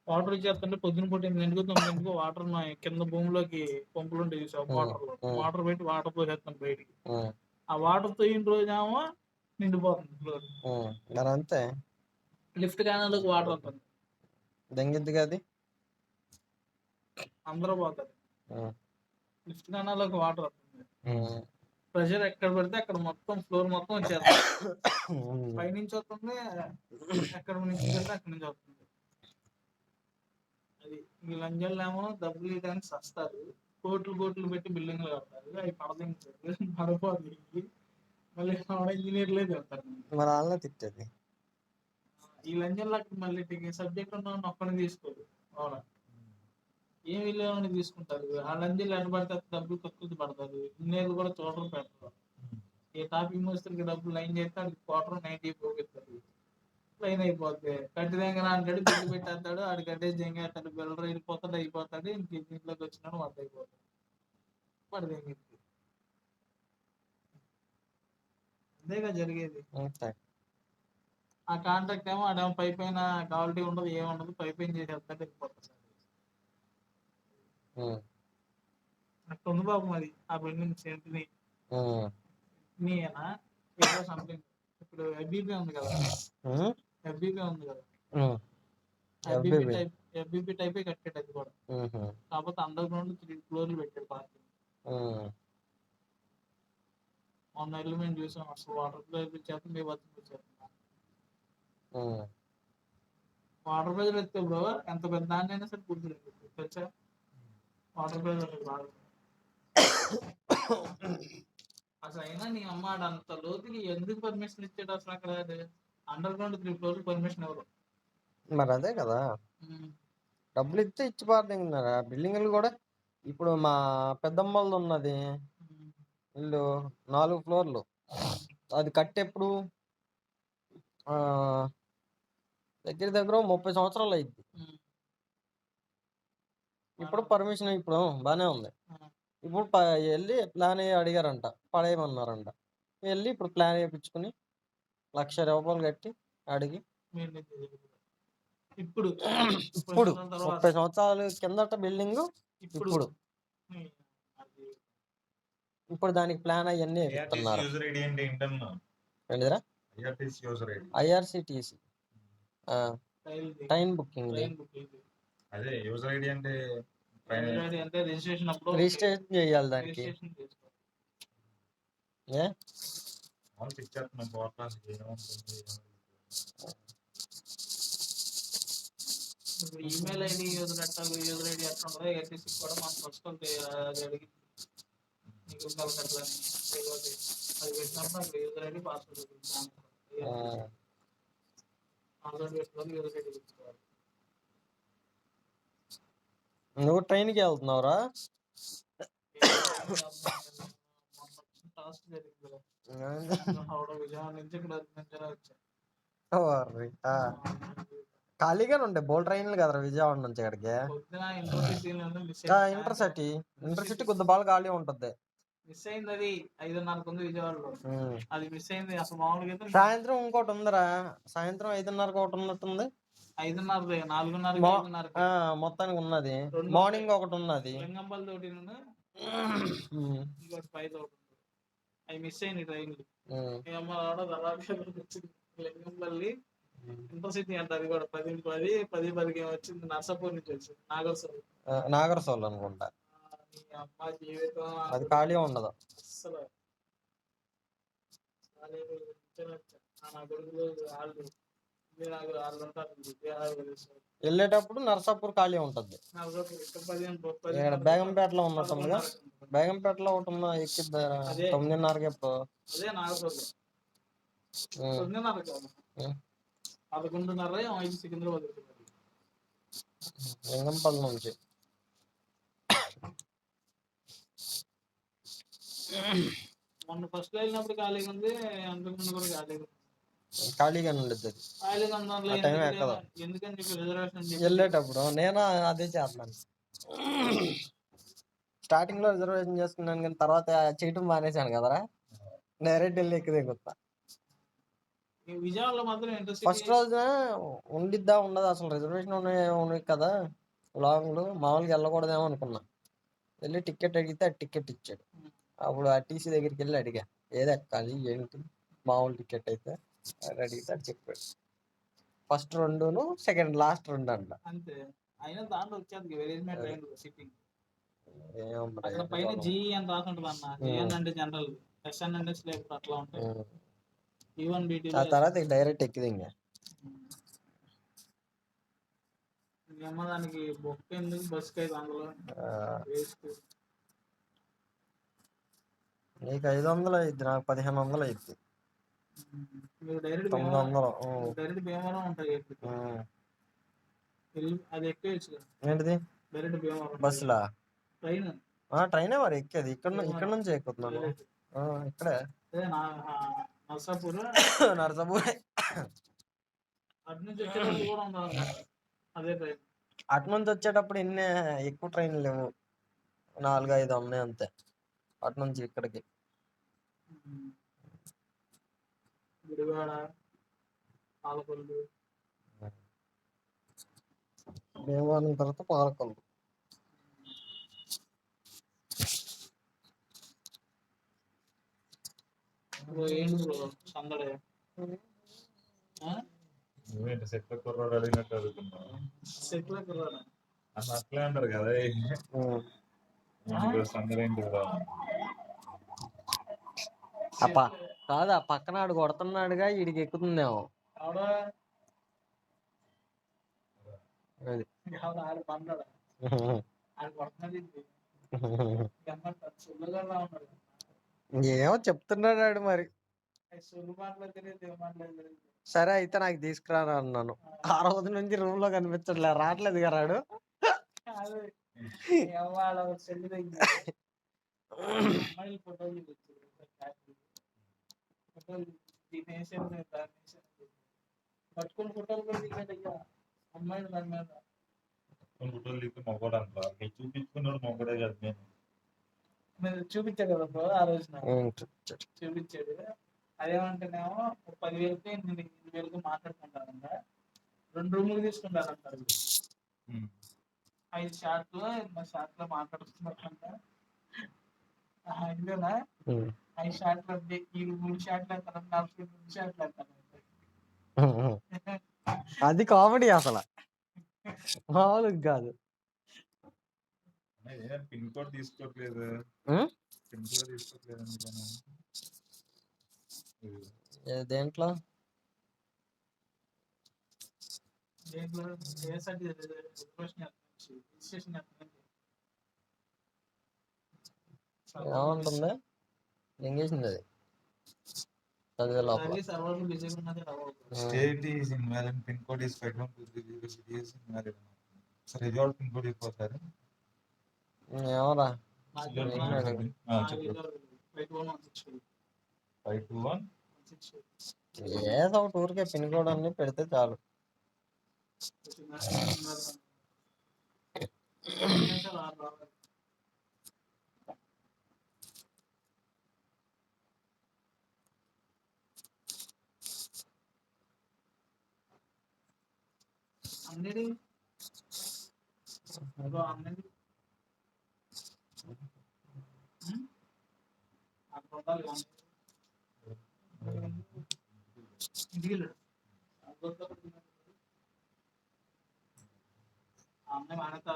వాటర్ వచ్చేస్తుంటే పొద్దున పూట 8 9 వాటర్ కింద భూమిలోకి పంపులు ఉంటాయి వాటర్ పెట్టి వాటర్ పోసేస్తాను బయటికి. ఆ వాటర్ తోయిన రోజేమో నిండిపోతుంది ఫ్లోర్. మరి అంతే లిఫ్ట్ క్యానల్లోకి వాటర్ వస్తుంది, దెంగిద్ది అది అందరూ పోతారు. లిఫ్ట్ కెనాల్లోకి వాటర్ వస్తుంది, ప్రెషర్ ఎక్కడ పడితే అక్కడ మొత్తం ఫ్లోర్ మొత్తం వచ్చేస్తుంది. పైనుంచి వస్తుంది, ఎక్కడ నుంచి పెడితే అక్కడి నుంచి వస్తుంది. అది ఈ లంజల్లో ఏమో డబ్బులు ఇవ్వడానికి సస్తారు, కోట్లు పెట్టి బిల్డింగ్లు కడతారు, అవి పడిపోతుంది. మళ్ళీ ఇంజనీర్లే తిడతారు. మరి వాళ్ళే తిట్టేది. ఈ లంజల్లో మళ్ళీ సబ్జెక్ట్ ఉన్న ఒక్కడిని తీసుకోరు, ఏమి లేవని తీసుకుంటారు. ఆ లంజీలు ఎక్కడ పడితే డబ్బులు తక్కువ పడతారు. ఇంజనీర్లు కూడా చూడడం పెట్టరు. ఏ టాపిక్ మోస్తరికి డబ్బులు లైన్ చేస్తే అది క్వార్టర్ 90 పోగొస్తారు. లైన్ అయిపోద్ది, కట్టిదంగా అంటాడు, బిల్లు పెట్టేస్తాడు, ఆడు కట్టేసి జంగేస్తాడు, బిల్లర్ వెళ్ళిపోతాడు, అయిపోతాడు. ఇంక ఇంట్లోకి వచ్చినాడు వాడు అయిపోతాడు, వాడు తెంగిద్ది. అంతేగా జరిగేది. ఆ కాంట్రాక్ట్ ఏమో ఆడేమో పై పైన క్వాలిటీ ఉండదు, ఏముండదు, పై పైన చేసేస్తాడు, వెళ్ళిపోతాడు. అక్కడ ఉంది బాబు మరి ఆ బిల్డింగ్ సెంట్ని ఏదో సంథింగ్. ఇప్పుడు ఎఫ్బీపీ ఉంది కదా, ఎఫ్బీపీ టైపే కట్టాడు అది కూడా. కాకపోతే అండర్ గ్రౌండ్ 3 ఫ్లోర్లు పెట్టాడు పార్కింగ్. మొన్న ఇల్లు మేము చూసాం, అసలు వాటర్ ప్రెజర్ చేస్తాం, మేము వచ్చేస్తున్నాం. వాటర్ ప్రెజర్ ఎత్తే బ్రో ఎంత పెద్ద దాన్ని అయినా సరే కూర్చోలేదు తెలుసా. వాటర్ ప్రెజర్ బాగా అసలు అయినా నీ అమ్మ అంత లోతుకి ఎందుకు పర్మిషన్ ఇచ్చాడు అసలు. అక్కడ అండర్ గ్రౌండ్ 3 ఫ్లోర్లు పర్మిషన్ ఎవరు? మరి అదే కదా, డబ్బులు ఇస్తే ఇచ్చి పారుతున్నారా బిల్డింగ్లు కూడా. ఇప్పుడు మా పెద్దమ్మలది ఉన్నది ఇల్లు 4 ఫ్లోర్లు, అది కట్టెప్పుడు దగ్గర 30 సంవత్సరాలు అయింది. ఇప్పుడు పర్మిషన్ ఇప్పుడు బానే ఉంది. ఇప్పుడు వెళ్ళి ప్లాన్ అడిగారంట, పడేయమన్నారంట. వెళ్ళి ఇప్పుడు ప్లాన్ వేయించుకుని 1,00,000 రూపాయలు కట్టి అడిగి ఇప్పుడు 30 సంవత్సరాల కిందట బిల్డింగ్ ఇప్పుడు దానికి ప్లాన్ అవన్నీ వేపిస్తున్నారు. IRCTC train booking. అదే యూజర్ ఐడి అంటే రిజిస్ట్రేషన్ చేయాలి దానికి. ఈమెయిల్ ఐడి యూజర్ ఐడి ఎట్లా ఉండదో ATC కూడా మనం ఫస్ట్ అది అడిగి నీకు అది పెట్టినప్పుడు అక్కడ యూజర్ ఐడి పాస్వర్డ్ పెట్టుకోవాలి. నువ్వు ట్రైన్కి వెళ్తున్నావురా? టాస్క్ జరిగింది విజయవాడ నుంచి ఇక్కడ వచ్చా. ఖాళీగానే ఉండే బోల్ ట్రైన్లు కదా విజయవాడ నుంచి ఇక్కడికి. ఇంటర్సిటీ కొద్ది బాగా ఖాళీ ఉంటుంది. మిస్ అయింది అది 5:30 ఉంది విజయవాడలో, అది మిస్ అయింది. అసలు మామూలుగా సాయంత్రం ఇంకోటి ఉందిరా, సాయంత్రం 5:30 ఒకటి ఉన్నట్టుంది. 5:30 4:30 మొత్తానికి ఉన్నది. మార్నింగ్ ఒకటి ఉన్నది లింగంపల్లి తోటి, ఇంకోటి 5 ఒకటి. అవి మిస్ అయింది ట్రైన్లు. లింగంపల్లి ఇంటర్సిటీ అంటే అది కూడా 10:10 వచ్చింది. నర్సాపూర్ నుంచి వచ్చింది, నాగర్సోల్ అనుకుంటా. అమ్మ జీవితం అది ఖాళీ ఉండదు అసలు. నా కొడుకులు వెళ్ళేటప్పుడు నర్సాపూర్ ఖాళీ ఉంటుంది. బేగంపేటలో ఉన్నట్టుందిగా, బేగంపేటలో ఒకటి ఉన్న ఎక్కిద్దా 9:30కి. ఎప్పుడు 11:30 సికింద్రాబాద్. లింగంపల్లి నుంచి. మొన్న ఫస్ట్ లో వెళ్ళినప్పుడు ఖాళీగా ఉంది, అంతకుముందు కూడా ఖాళీగా ఉంది. ఖాళీగానే ఉండద్ది అది. ఖాళీగా ఉన్న దాంట్లో ఆ టైం ఎక్కదు. ఎందుకని చెప్పి రిజర్వేషన్ వెళ్ళేటప్పుడు నేను అదే చేస్తున్నాను. స్టార్టింగ్ లో రిజర్వేషన్ చేసుకున్నాను కానీ తర్వాత చేయటం మానేశాను కదరా, డైరెక్ట్ వెళ్ళి ఎక్కువ దిగుతా. విజయవాడలో మాత్రం ఇంటర్సిటీ ఫస్ట్ రోజున ఉండిద్దా ఉండదు అసలు, రిజర్వేషన్ ఉన్నాయి కదా లాంగ్లు, మామూలుగా వెళ్ళకూడదేమో అనుకున్నా. వెళ్ళి టికెట్ అడిగితే ఆ టికెట్ ఇచ్చాడు. అప్పుడు ఆ టీసీ దగ్గరికి వెళ్ళి అడిగా ఏది ఎక్కాలి ఏంటి, మామూలు టికెట్ అయితే అని అడిగితే అది చెప్పాడు. ఫస్ట్ రెండును సెకండ్ లాస్ట్ రెండు అంట. అంతే. అయినా దాంట్లో వచ్చేది వెరేజ్మెంట్ ట్రైన్ సిట్టింగ్. ఏమో మరి అక్కడ పైన జీ అని రాసుంటది అన్న. జిఎన్ అంటే జనరల్, ఎస్ఎన్ అంటే స్లీపర్, అట్లా ఉంటాయి. ఈవన్ బీటీ ఆ తర్వాత డైరెక్ట్ ఎక్కింది ఇంకా. ఇంకేమో దానికి బొక్క ఎందుకు, బస్కి 500 వేస్ట్. నీకు 500 అయింది, నాకు 1500 అయింది. మీరు డైరెక్ట్ 900. డైరెక్ట్ భీమవరం ఉంటాయి. అది ఎక్కేయచ్చు ఏంటిది డైరెక్ట్ భీమవరం బస్సులా? ట్రైన్. ట్రైనే మరి ఎక్కేది, ఇక్కడ నుంచి ఎక్కుతున్నాను. ఇక్కడే నర్సాపూర్. నరసాపూర్. అటు నుంచి వచ్చేటప్పుడు కూడా ఉండాలి అదే ట్రైన్. అటు నుంచి వచ్చేటప్పుడు ఎన్ని ఎక్కువ ట్రైన్లు లేవు, 4-5 ఉన్నాయి అంతే అటు నుంచి ఇక్కడికి. గుడివాడ, పాలకొల్లు, భీమవరం తర్వాత పాలకొల్లు. ఏంటి బ్రో సందడే? సెట్ల కుర్రాడు అడిగినట్టు అడుగుతున్నావు. సెట్ల కుర్రాడు అన్న అట్లే అంటారు కదా, సందరేంటి కాదా పక్కన ఆడు కొడుతున్నాడుగా, వీడికి ఎక్కుతుందేమో. ఆడు పన్నాడు, ఆడు కొడుతున్నది. ఏమో చెప్తున్నాడు ఆడు మరి. సొల్లు మాట్లాడితే మాట్లాడలేదు. సరే అయితే నాకు తీసుకురా అన్నాను. ఆ రోజు నుంచి రూమ్ లో కనిపించట్లే, రావట్లేదు కదా రాడు. అమ్మాయిలు ఫోటోలు పట్టుకుని ఫోటోలు కూడా దిగాడు. అమ్మాయిలు దాని మీద ఫోటోలు తీస్తే మొగోడు అంటారు, చూపించుకున్నాడు మొగోడే కదా. నేను చూపించాడు కదా బ్రో ఆ రోజున, చూపించాడు. అదేమంటేనేమో 10,000కి 8,000కి మాట్లాడుకుంటారంట, 2 రూములు తీసుకుంటారంటారు. 5 షాట్లు 8 షాట్లు మాట్లాడుతున్నారంట. ఇదేనా 5 షాట్లు అంటే ఈ 3 షాట్లు వేస్తారు, 4 షాట్లు వేస్తారు. అది కామెడీ అసలు, మామూలుగా కాదు. పిన్ కోడ్ తీసుకోవట్లేదు, పిన్ కోడ్ తీసుకోవట్లేదు అందుకని. దేంట్లో ఏమంటుంది, ఎంగేసింది అది చదివే లోపల. State is invalid, pin code is 5123, city is invalid. So resolve pin code ఇపోతారు. ఏమరా 521 ఏదో ఒక ఊరికే పిన్ కోడ్ అన్ని పెడితే చాలు. అన్నిటి అమ్మాయి మానేత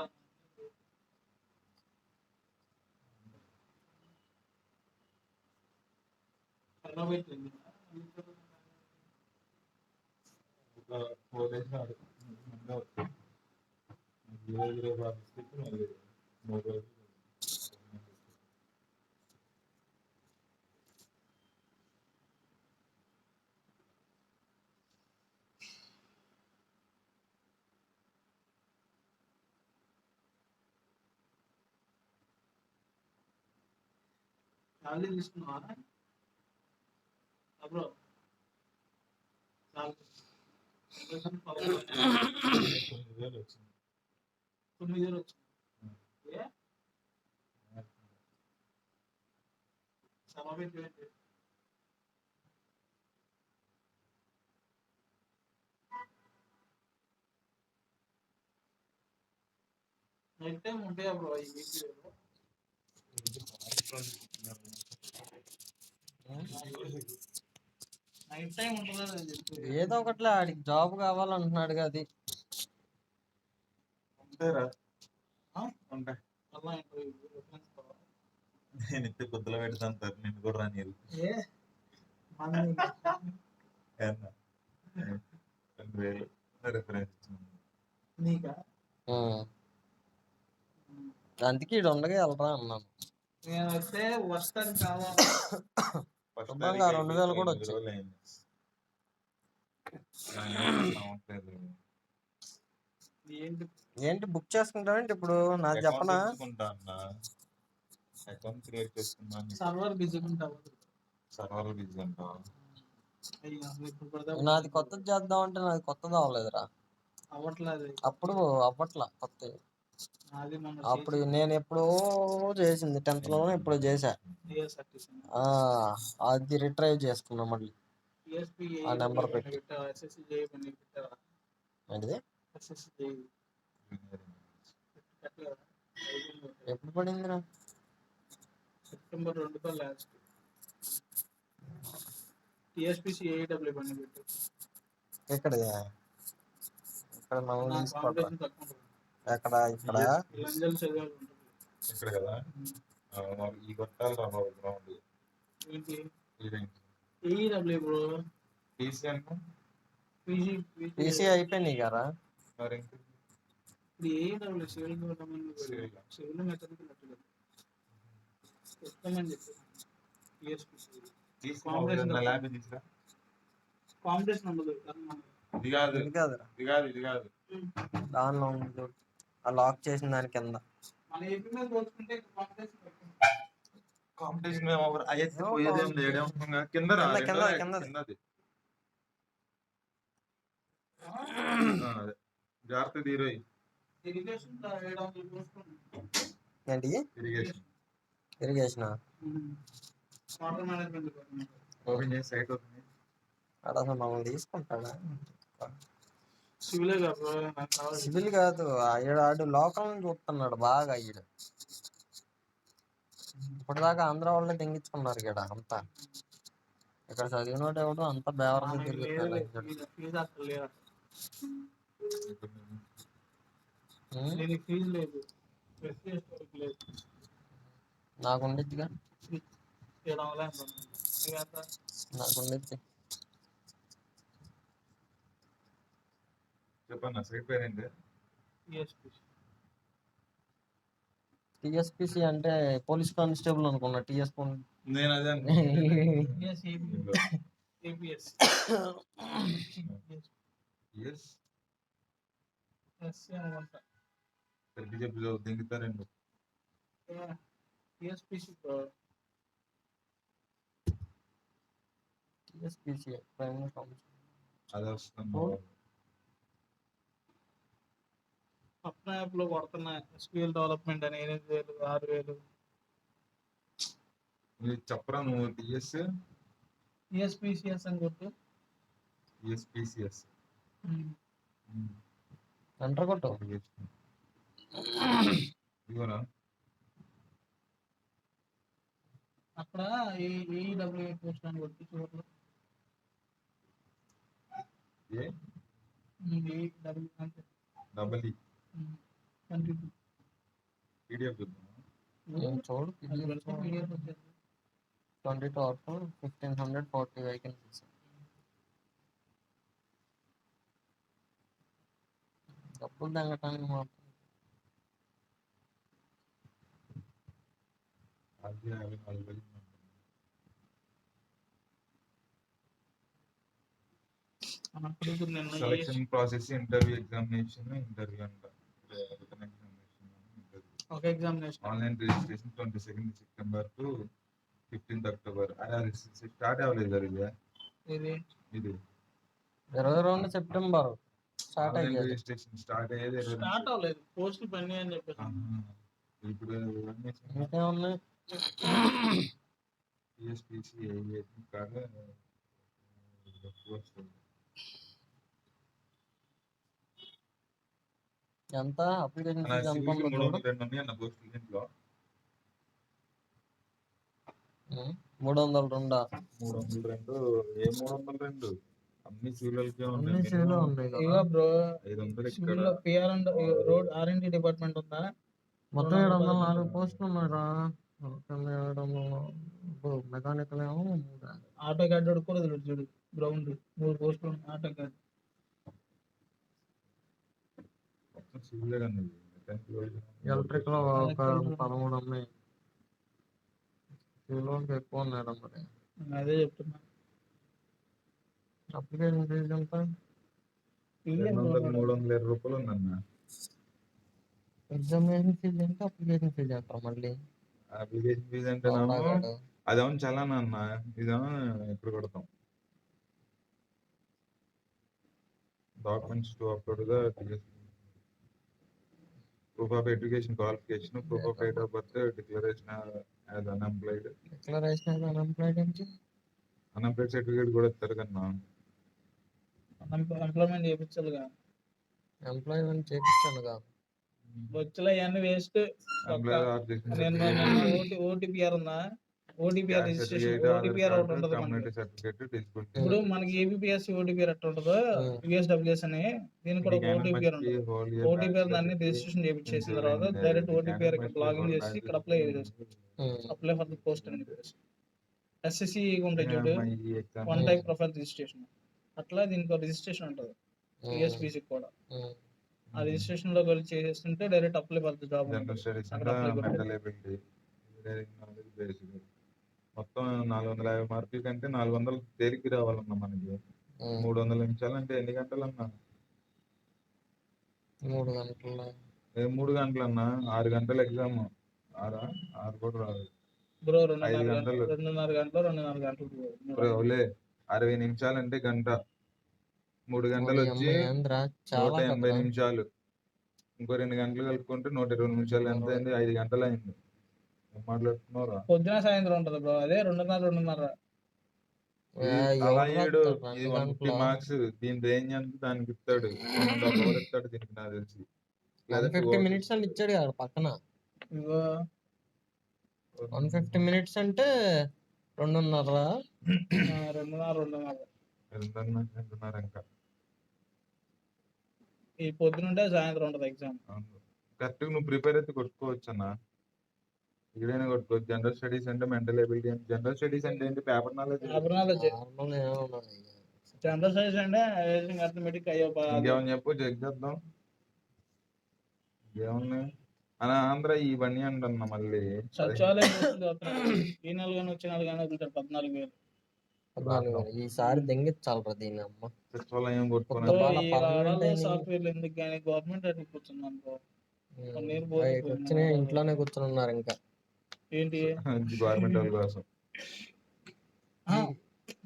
పెట్టింది. 4 days నాడు ఖాళీ తీసుకున్నావా బ్రో? 9,000 వచ్చింది. 9,000 వచ్చింది. ఏ సమావేశం ఏంటి? నైట్ టైం ఉంటాయా బ్రో ఈ వీక్లో? నైట్ టైం ఉంటుందా ఏదో ఒకట్లే ఆడికి జాబ్ కావాలంటున్నాడు అది. ఉంటారా? ఉంటాయి. అలా నేను ఇస్తే పొద్దులో పెడతాను సార్, నిన్ను కూడా రానియరు. ఏమన్నా? 2,000 రిఫరెన్స్ ఇచ్చింది. నీకా? అందుకే ఇడు ఉండగా వెళ్ళరా అన్నాను. నేనైతే వస్తాను కావాలి. శుభ్రంగా 2,000 కూడా వచ్చాయి. ఏంటి బుక్ చేసుకుంటావంటే ఇప్పుడు నాకు చెప్పనా? అకౌంట్ క్రియేట్ చేసుకున్నాను. సర్వర్ బిజీ ఉంటావు. సర్వర్ బిజీ ఉంటావా? నాది కొత్తది చేద్దాం అంటే నాది కొత్తది అవ్వలేదురా. అవ్వట్లేదు. అప్పుడు అవ్వట్లా కొత్తది. అప్పుడు నేను ఎప్పుడో చేసింది 10th లోనే ఎప్పుడో చేసా. అది రిట్రైవ్ చేసుకున్నా మళ్ళీ ఆ నెంబర్ పెట్టి. ఏంటిది? ఎప్పుడు పడిందిరా? September 2 last. టిఎస్పిసి ఏడబ్ల్యూ పని పెట్టు. ఎక్కడ మనం తీసుకోవట్లా. ఎక్కడ ఇక్కడ ఇక్కడ కదా ఈ కొట్టాలి రా బాబు గ్రౌండ్. ఏడబ్ల్యూ బ్రో. పీసీ అంటే పీసీ అయిపోయినాయి కదా. మరి ఇప్పుడు ఏడబ్ల్యూ సివిల్ సివిల్ మెకానికల్ చెప్తామని చెప్పి కాంపిటీషన్ ఉండదు. ఇది కాదు, ఇది కాదురా, ఇది కాదు, ఇది కాదు. దానిలో ఉంది ఆ లాక్ చేసిన దాని కింద. మన ఏపీ మీద పోల్చుకుంటే కాంపిటీషన్ కింద జాగ్రత్త తీరోయి. ఏంటి ఇరిగేషన్ వాటర్ మేనేజ్మెంట్ ఓపెన్ చేసి సైట్ ఓపెన్ చేసి అసలు మమ్మల్ని తీసుకుంటాడా? సివిల్ కాదు, ఆడు లోకల్ నుంచి చూస్తున్నాడు బాగా. అయ్యాడు ఇప్పటిదాకా ఆంధ్ర వాళ్ళే తెంగించుకున్నారు ఇక్కడ అంతా. ఇక్కడ చదివినోడు ఎవడు అంతా బేవరం తిరుగుతాడు. నాకుండిద్దిగా, నాకుండిద్ది. చెప్పన్నా సైట్ పేరు ఏంటి? టిఎస్పిసి అంటే పోలీస్ కానిస్టేబుల్ అనుకున్నా. టిఎస్పి నేను అదే చెప్పి దింగుతారండి. అదే వస్తుంది. పట్నా యాప్ లో కొడుతున్నా స్కిల్ డెవలప్మెంట్ అని 8,000 6,000. చెప్పరా నువ్వు? టిఎస్పిసిఎస్ అని కొట్టు. టిఎస్పిసిఎస్ ఎంటర్ కొట్టు. ఇదిగోనా అక్కడ ఏడబ్ల్యూ పోస్ట్ అని కొట్టి చూడరు. డబల్ ఈ పీడిఎఫ్ చూడు. 22 out of 1,540 vacancies. డబ్బులు తగ్గటానికి మాత్రం selection process, interview, examination, interview అంట. ఒక examination online registration 22 September to 15th October అది స్టార్ట్ అవ్వలేదు సార్ ఇది ఇది ఇది 22 సెప్టెంబర్ స్టార్ట్ ఆన్లైన్ అయ్యేది. రిజిస్ట్రేషన్ స్టార్ట్ అయ్యేది 22 స్టార్ట్ అవ్వలేదు, పోస్టులు పని అని చెప్పేసి. ఆహా. ఇప్పుడు ఇవన్నీ ఇంకేమున్నాయి? టీఎస్పీసీ ఏఐఏ కాగా వస్తుంది. ఎంత అప్లికేషన్ అలా ఫీజు ఎంత సివిల్కి ఉందో 302 ఉన్నాయి అన్న పోస్టులు దీంట్లో 302 302 ఏ 302 అన్ని సివిల్కే అన్ని ఉన్నాయి సివిల్ ఉన్నాయి ఇగో కదా. బ్రో 500 ఇక్కడ సివిల్ లో PR and road R&D department ఉందా? మొత్తం 704 పోస్టులు ఉన్నాయిరా. మెకానికల్ ఏమో 3. ఆటో క్యాడ్ కూడా వదిలేదు చూడు, గ్రౌండ్ 3 పోస్టులు ఉన్నాయి ఆటో క్యాడ్. మొత్తం సివిల్ కానీ ఎలక్ట్రికల్ ఒక 13 ఉన్నాయి. సివిల్ వాళ్ళకి ఎక్కువ ఉన్నాయిరా మరి. అదే చెప్తున్నా. అప్లికేషన్ ఫీజు ఎంత? 320 రూపాయలు ఉందన్న. ఎగ్జామినేషన్ ఫీజు ఎంత, అప్లికేషన్ ఫీజు ఎంత మళ్ళీ? అప్లికేషన్ ఫీజు అంటే అదేమో చలానా అన్న, ఇదేమో ఎప్పుడు కొడతాం documents to upload the proof of education qualification, proof of date of birth, declaration as unemployed. Declaration as unemployed ఏంటి? అన్ఎంప్లాయిడ్ సర్టిఫికేట్ కూడా ఇస్తారు కన్నా. ఎంప్లాయ్మెంట్ చేయించాలిగా. ఎంప్లాయ్మెంట్ చేయించానుగా. వచ్చలే అన్ని వేస్ట్. ఓటీపీఆర్ ఉందా? ఓటీపీఆర్ రిజిస్ట్రేషన్, ఓటీపీఆర్ ఒకటి ఉంటుంది మనకి. ఇప్పుడు మనకి ఏబిపిఎస్ ఓటీపీఆర్ ఎట్లా ఉంటుందో యుఎస్డబ్ల్యూఎస్ అని, దీనికి కూడా ఓటీపీఆర్ ఉంటుంది. ఓటీపీఆర్ దాన్ని రిజిస్ట్రేషన్ చేయించేసిన తర్వాత డైరెక్ట్ ఓటీపీఆర్ ఇక్కడ లాగిన్ చేసి ఇక్కడ apply apply for the post అని చెప్పేసి ఎస్ఎస్సి ఉంటాయి చూడు, 1 టైప్ ప్రొఫైల్ రిజిస్ట్రేషన్. అట్లా దీనికి ఒక రిజిస్ట్రేషన్ ఉంటుంది టీఎస్పీసీ కూడా. ఆ రిజిస్ట్రేషన్ లో వెళ్ళి చేసేస్తుంటే direct apply for the job. మొత్తం 450 మార్కుల కంటే 400 తేలికి రావాలన్నా మనకి. 300 నిమిషాలు అంటే ఎన్ని గంటలు అన్నా? 3 గంటల 3 గంటలు అన్నా. 6 గంటలు ఎగ్జామ్. 6 కూడా రాదు. 5 గంటలు 2.5 గంటలు. 60 నిమిషాలు అంటే గంట. 3 గంటలు వచ్చి 180 నిమిషాలు. ఇంకో 2 గంటలు కలుపుకుంటే 120 నిమిషాలు. ఎంత అయింది? 5 గంటలు అయింది. మాట్లాడుతున్నారా? పొద్దున సాయంత్రం ఉంటది బ్రో, అదే 2.5. అలా ఏడు 150 మార్క్స్. దీని రేంజ్ అంతా దానికి ఇస్తాడు. 1.5 hour ఇస్తాడు దీనికి నాకు తెలిసి. 150 మినిట్స్ అని ఇచ్చాడు కదా పక్కన. 150 మినిట్స్ అంటే 2.5. 2.5 ఇంకా. ఈ పొద్దునుంటే సాయంత్రం ఉంటది ఎగ్జామ్. కరెక్ట్ నువ్వు ప్రిపేర్ అయితే కొట్టుకోవచ్చు అన్న. ఇక్కడైనా కొట్టుకోవచ్చు. జనరల్ స్టడీస్ అంటే మెంటల్ ఎబిలిటీ. జనరల్ స్టడీస్ అంటే ఏంటి? Paper knowledge. జనరల్ స్టడీస్ అంటే అర్థమెటిక్ అయ్యో. ఇంకేమని చెప్పు, చెక్ చేద్దాం. ఇంకేమున్నాయి అన్న? ఆంధ్ర ఇవన్నీ అంటున్నా మళ్ళీ. సచివాలయం ఈ నెల కానీ వచ్చే నెల కానీ వదులుతారు 14,000. ఈసారి దెంగిచ్చాలరా దీని అమ్మ. సచివాలయం సాఫ్ట్వేర్ ఎందుకు కానీ గవర్నమెంట్ అట్లా కూర్చుంది. వచ్చినాయి ఇంట్లోనే కూర్చున్నారు ఇంకా. ఏంటి గవర్నమెంట్ వాళ్ళ కోసం.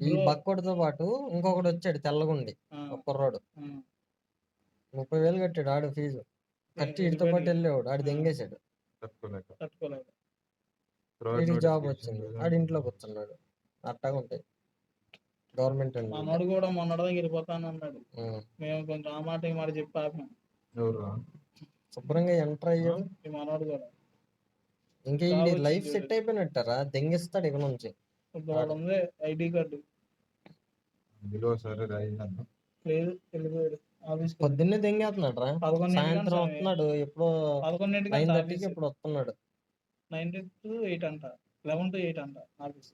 ఈ బక్కోడితో పాటు ఇంకొకటి వచ్చాడు తెల్లగుండి, ఒక కుర్రాడు. 30,000 కట్టాడు ఆడు ఫీజు. కట్టి ఇడితో పాటు వెళ్ళేవాడు. ఆడు దెంగేశాడు. తట్టుకోలేక జాబ్ వచ్చింది. ఆడు ఇంట్లో కూర్చున్నాడు. అట్టాగా ఉంటాయి గవర్నమెంట్. మనోడు కూడా మొన్నటి దగ్గర వెళ్ళిపోతాను అన్నాడు. మేము కొంచెం ఆ మాట ఈ మాట చెప్పి ఆపాం. శుభ్రంగా ఎంటర్ అయ్యాడు మనోడు కూడా. ఇంకా లైఫ్ సెట్ అయిపోయినట్టారా. దెంగిస్తాడు ఇక నుంచి. ఉంది ఐడి కార్డు లేదు, వెళ్ళిపోయాడు. పొద్దున్నే దెంగేస్తున్నాడు రా. సాయంత్రం వస్తున్నాడు. ఎప్పుడో 9:30కి ఎప్పుడు వస్తున్నాడు. 9 to 8 అంట, 11 to 8 అంట ఆఫీస్.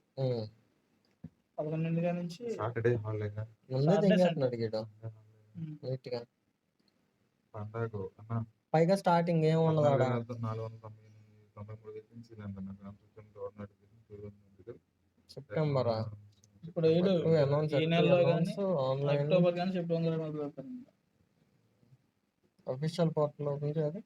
11 నుంచి సాటర్డే హాలిడే ముందే దెంగేస్తున్నాడు గీడు నీట్ గా. పైగా స్టార్టింగ్ ఏం ఉండదు ఆడ. 493 సెప్టెంబర్ ఇప్పుడు ఈ నెలలో కానీ అక్టోబర్ కానీ సెప్టెంబర్ అఫీషియల్ పోర్టల్ ఓపెన్ చేయాలి.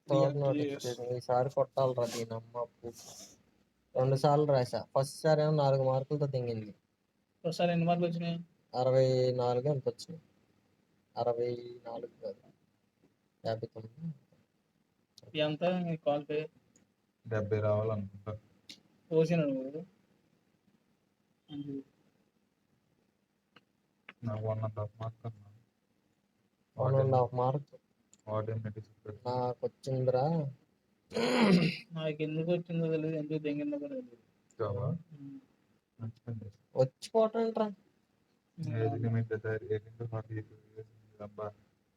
థర్డ్ నోటిఫికేషన్ ఈసారి కొట్టాలిరా దీని అమ్మ 2 సార్లు రాసా. ఫస్ట్ సారి ఏమో 4 మార్కులతో దిగింది. ఒకసారి ఎన్ని మార్కులు వచ్చినాయి? 64 ఎంత వచ్చినాయి? 64 కాదు 59. ఎంత క్వాలిఫై 70 రావాలనుకుంటా. పోసిన నువ్వు నాకు 1.5 మార్క్ అన్నా. 1.5 మార్క్ ఆటోమేటిక్ నాకు వచ్చిందిరా. నాకు ఎందుకు వచ్చిందో తెలియదు, ఎందుకు తెంగిందో కూడా తెలియదు. జాబా వచ్చిపోవటంట్రా.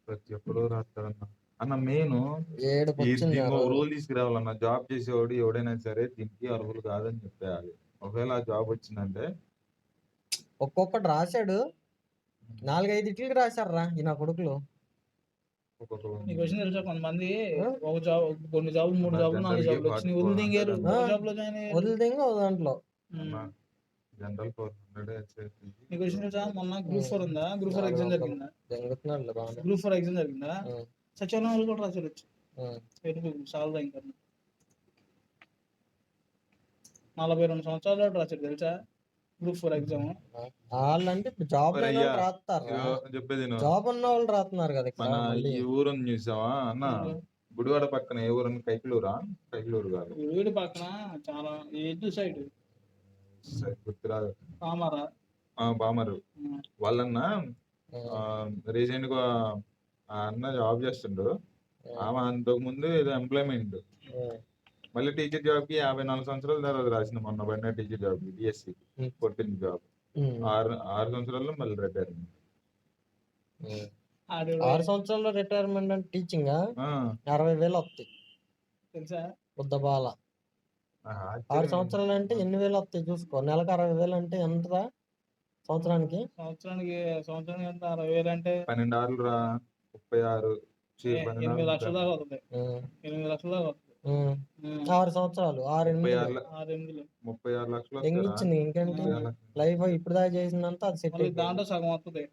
ప్రతి ఒక్కరు రాస్తారన్న అన్న. మెయిన్ ఏడుపు వచ్చింది ఆ రోజు. రూల్ తీసుకురావాలన్న. జాబ్ చేసేవాడు ఎవడైనా సరే దీనికి అర్హులు కాదని చెప్పేయాలి. ఒకవేళ ఆ జాబ్ వచ్చిందంటే ఒక్కొక్కటి రాశాడు. 4-5 ఇట్లకి రాశారా ఈ నా కొడుకులు. నీకు వచ్చిన తెలుసా, కొంతమంది ఒక జాబ్, కొన్ని జాబులు 3 జాబులు 4 జాబులు వచ్చినాయి, వదిలిదింగారు. జాబ్ లో జాయిన్ అయ్యారు. వదిలిదింగా దాంట్లో జనరల్ 400 నీకు వచ్చిన తెలుసా, మొన్న గ్రూప్ 4 ఉందా, గ్రూప్ 4 ఎగ్జామ్ జరిగిందా, జరుగుతున్నాడు బాగా. గ్రూప్ 4 ఎగ్జామ్ జరిగిందా, సచివాలయం వాళ్ళు కూడా రాశారు వచ్చి. చాలా ఇంకా 42 సంవత్సరాలు రాశారు తెలుసా గ్రూప్ 4 ఎగ్జామ్. వాళ్ళంటే జాబ్ రాస్తారు. చెప్పేది జాబ్ ఉన్న వాళ్ళు రాస్తున్నారు కదా. మన ఈ ఊరుని చూసావా అన్న? గుడివాడ పక్కన ఏ ఊరు? కైకలూరా? కైకలూరు కాదు, వీడి పక్కన చాలా ఎడ్డు సైడ్ గుర్తురాదు. పామరా బామరు వాళ్ళన్న రీసెంట్ గా ఆ అన్న జాబ్ చేస్తుండ్రు. ఆమె అంతకు ముందు ఏదో ఎంప్లాయ్మెంట్, మళ్ళీ టీచర్ జాబ్ కి 54 సంవత్సరాల తర్వాత రాసిన మొన్న పడిన టీచర్ జాబ్ కి డిఎస్సి కొట్టింది జాబ్. 6 సంవత్సరాల్లో మళ్ళీ రిటైర్మెంట్. 6 సంవత్సరాల్లో రిటైర్మెంట్ అంటే టీచింగ్ 60,000 వస్తాయి తెలుసా. బుద్ధ బాల 6 సంవత్సరాలు అంటే ఎన్ని వేలు వస్తాయి చూసుకో. నెలకు 60,000 అంటే ఎంత సంవత్సరానికి? సంవత్సరానికి ఎంత 60,000 అంటే 12 ఆరులు రా 36 8 లక్షల దాకా వస్తుంది. 8 లక్షల దాకా వస్తుంది. 6 సంవత్సరాలు 36 లక్షలు తెంగిచ్చింది. ఇంకేంటి లైఫ్ ఇప్పుడు దాకా చేసిందంతా అది సెట్. దాంట్లో సగం వస్తుంది.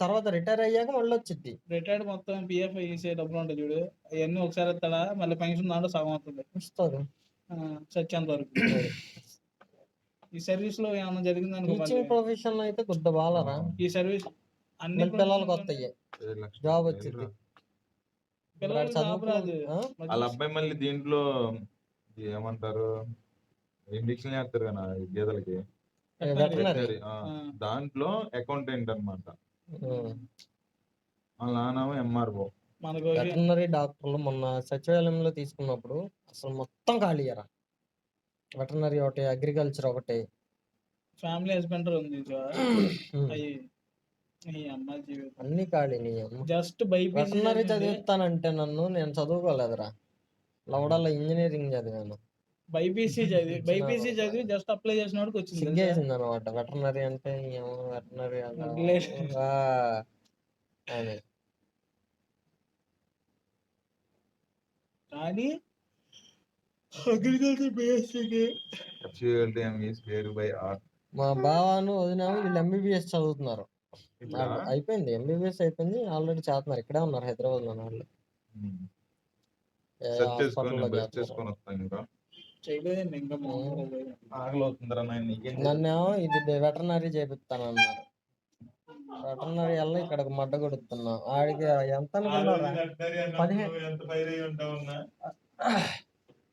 తర్వాత రిటైర్ అయ్యాక మళ్ళీ వచ్చింది. రిటైర్డ్ మొత్తం పిఎఫ్ ఈసీ డబ్బులు ఉంటాయి చూడు, అవన్నీ ఒకసారి ఇస్తాడా, మళ్ళీ పెన్షన్ దాంట్లో సగం వస్తుంది. ఇస్తారు సత్యంత వరకు. ఈ సర్వీస్ లో ఏమన్నా జరిగిందని టీచింగ్ ప్రొఫెషన్ లో అయితే గుద్ద బాలరా. ఈ సర్వీస్ అన్ని పిల్లలకు వస్తాయి, జాబ్ వచ్చింది. వాళ్ళ అబ్బాయి మళ్ళీ దీంట్లో ఏమంటారు ఇంజక్షన్ చేస్తారు కదా గేదెలకి, దాంట్లో అకౌంటెంట్ అన్నమాట. వాళ్ళ నాన్న ఎంఆర్ఓ. వెటర్నరీ డాక్టర్లు మొన్న సచివాలయంలో తీసుకున్నప్పుడు అసలు మొత్తం ఖాళీయరా. వెటర్నరీ ఒకటి, అగ్రికల్చర్ ఒకటి, ఫ్యామిలీ హస్బెండరీ ఉంది, అన్ని ఖాళీ. జస్ట్ వెటర్నరీ చదివిస్తానంటే నేను చదువుకోలేదురా. లవడాల్లో ఇంజనీరింగ్ చదివాను. బైపీసీ చదివి జస్ట్ అప్లై చేసిన వాడికి వచ్చింది. సిగ్గేసింది అనమాట వెటర్నరీ అంటే. వెటర్నరీ కానీ అగ్రికల్చర్ మా బావాను వదినాము వీళ్ళు ఎంబీబీఎస్ చదువుతున్నారు. అయిపోయింది ఎంబీబీఎస్ అయిపోయింది, ఆల్రెడీ చేస్తున్నారు. ఇక్కడే ఉన్నారు హైదరాబాద్ లో. వాళ్ళు నన్నేమో ఇది వెటర్నరీ చేపిస్తాను అన్నారు. వెటర్నరీ వల్ల ఇక్కడ మడ్డ కొడుతున్నా. ఆడికి ఎంత అనుకున్నారా?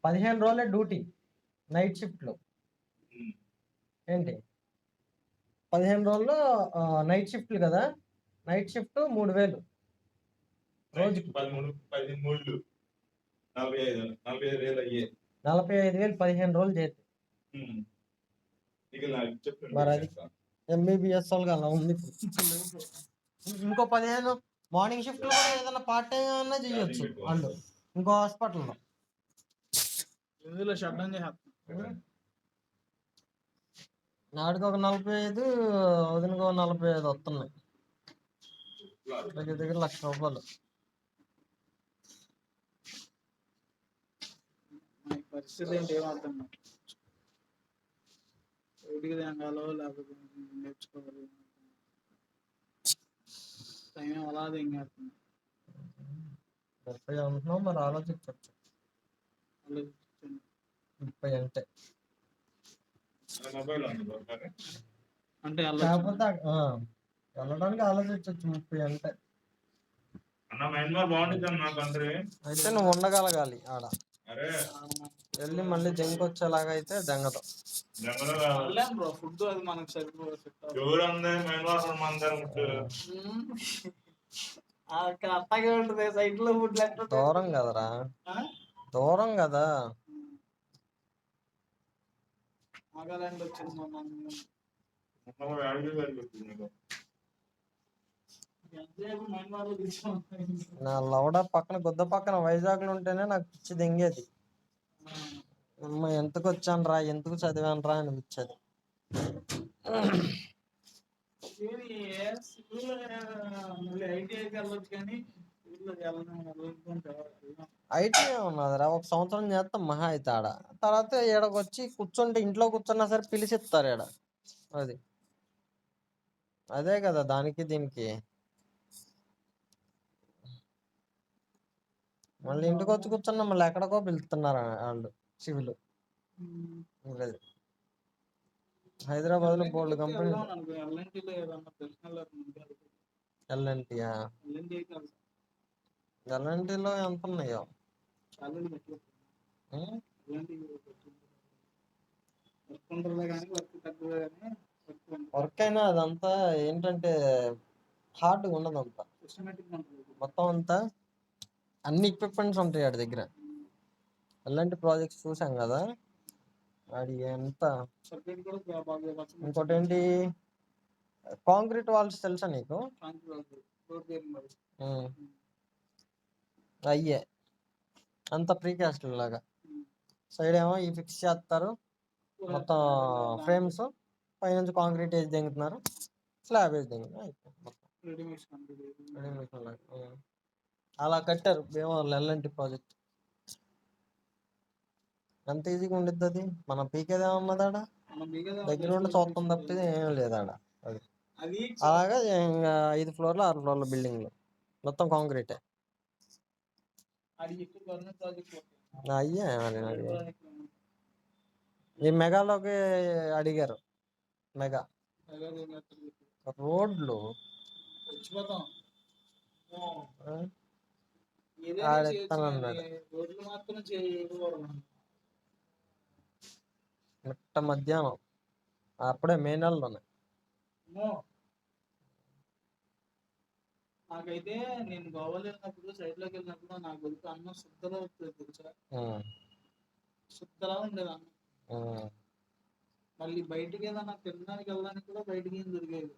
15 రోజులే డ్యూటీ, నైట్ షిఫ్ట్ లో. ఏంటి 15 రోజుల్లో నైట్ షిఫ్ట్లు కదా. నైట్ షిఫ్ట్ 3,000 రోజుకి. 45,000 15 రోజులు చేతి. మరి అది ఎంబీబీఎస్ వాళ్ళకి అలా ఉంది. ఇంకో 15 మార్నింగ్ షిఫ్ట్ లో ఏదైనా పార్ట్ టైం అన్నా చేయొచ్చు వాళ్ళు ఇంకో హాస్పిటల్లో. నాడికి ఒక 45, వదినకు 45 వస్తున్నాయి. దగ్గర దగ్గర ₹1,00,000. పరిస్థితి ఏంటి ఏమర్థం తెంగాలో లేకపోతే నేర్చుకోవాలి. టైం అలా తెంగేస్తుంది. 30 అంటున్నావు, మరి ఆలోచించవచ్చు. 30 అంటే మొబైల్ ఉంది దొరకాలి. అంటే కాకపోతే వెళ్ళడానికి ఆలోచించవచ్చు 30 అంటే. అన్న మైండ్ బాగుంటుంది అన్న కంట్రీ. అయితే నువ్వు ఉండగలగాలి ఆడ. అరే వెళ్ళి మళ్ళీ జంకొచ్చేలాగా అయితే జంగదు. బ్రో ఫుడ్ అది మనకు సరిపోదు. ఎవరందే మైండ్ అక్కడ మన అక్కడ అట్టగే ఉంటుంది సైట్ లో ఫుడ్ లెక్క. దూరం కదరా, దూరం కదా. నాగాలాండ్ వచ్చింది మొన్న. నా లవడ పక్కన గుద్ద పక్కన వైజాగ్ లో ఉంటేనే నాకు పిచ్చి దెంగేది. అమ్మ ఎందుకు వచ్చాను రా, ఎందుకు చదివాను రా అనిపించేది. ఐటీ ఉన్నదిరా, 1 సంవత్సరం చేస్తాం మహా అయితే ఆడ. తర్వాత ఈడకి వచ్చి కూర్చుంటే ఇంట్లో కూర్చున్నా సరే పిలిచిస్తారు ఈడ. అది అదే కదా దానికి దీనికి. మళ్ళీ ఇంటికి వచ్చి కూర్చున్నా మళ్ళీ ఎక్కడికో పిలుస్తున్నారు వాళ్ళు సివిల్. హైదరాబాద్ లో బోల్డ్ కంపెనీ. ఎల్ఎన్టీయా, ఎల్ఎన్టీలో ఎంత ఉన్నాయో. వర్క్ అయినా అదంతా ఏంటంటే హార్డ్గా ఉండదంతా. మొత్తం అంతా అన్ని ఎక్విప్మెంట్స్ ఉంటాయి వాడి దగ్గర. ఎలాంటి ప్రాజెక్ట్స్ చూసాం కదా వాడి ఎంత. ఇంకోటి ఏంటి, కాంక్రీట్ వాల్స్ తెలుసా నీకు? అయ్యే అంత ప్రీకాస్ట్ లాగా. సైడ్ ఏమో ఈ ఫిక్స్ చేస్తారు మొత్తం ఫ్రేమ్స్, పైనుంచి కాంక్రీట్ వేసి దింగుతున్నారు, స్లాబ్ వేసి దింగుతున్నారు. అలా కట్టారు భీమవరంలో ఎల్ఎన్టీ ప్రాజెక్ట్. ఎంత ఈజీగా ఉండిద్ది అది. మనం పీకేది ఏమన్నది ఆడ, దగ్గర ఉండి చూస్తాం తప్పితే ఏం లేదు ఆడ. అది అలాగా 5 ఫ్లోర్లు 6 ఫ్లోర్ల బిల్డింగ్లు మొత్తం కాంక్రీటే. అయ్యే ఈ మెగాలోకి అడిగారు. మెగా రోడ్లు ఆడిస్తానన్నాడు. మిట్ట మధ్యాహ్నం అప్పుడే మే నెలలోనే. నాకైతే నేను గోవాలో వెళ్ళినప్పుడు సైడ్ లోకి వెళ్ళినప్పుడు నాకు గురించి అన్నం శుద్ధలా వస్తుంది తెలుసా. శుద్ధలా ఉండేది అన్నం. మళ్ళీ బయటికి ఏదైనా తినడానికి వెళ్ళడానికి కూడా బయటికి ఏం దొరికేది.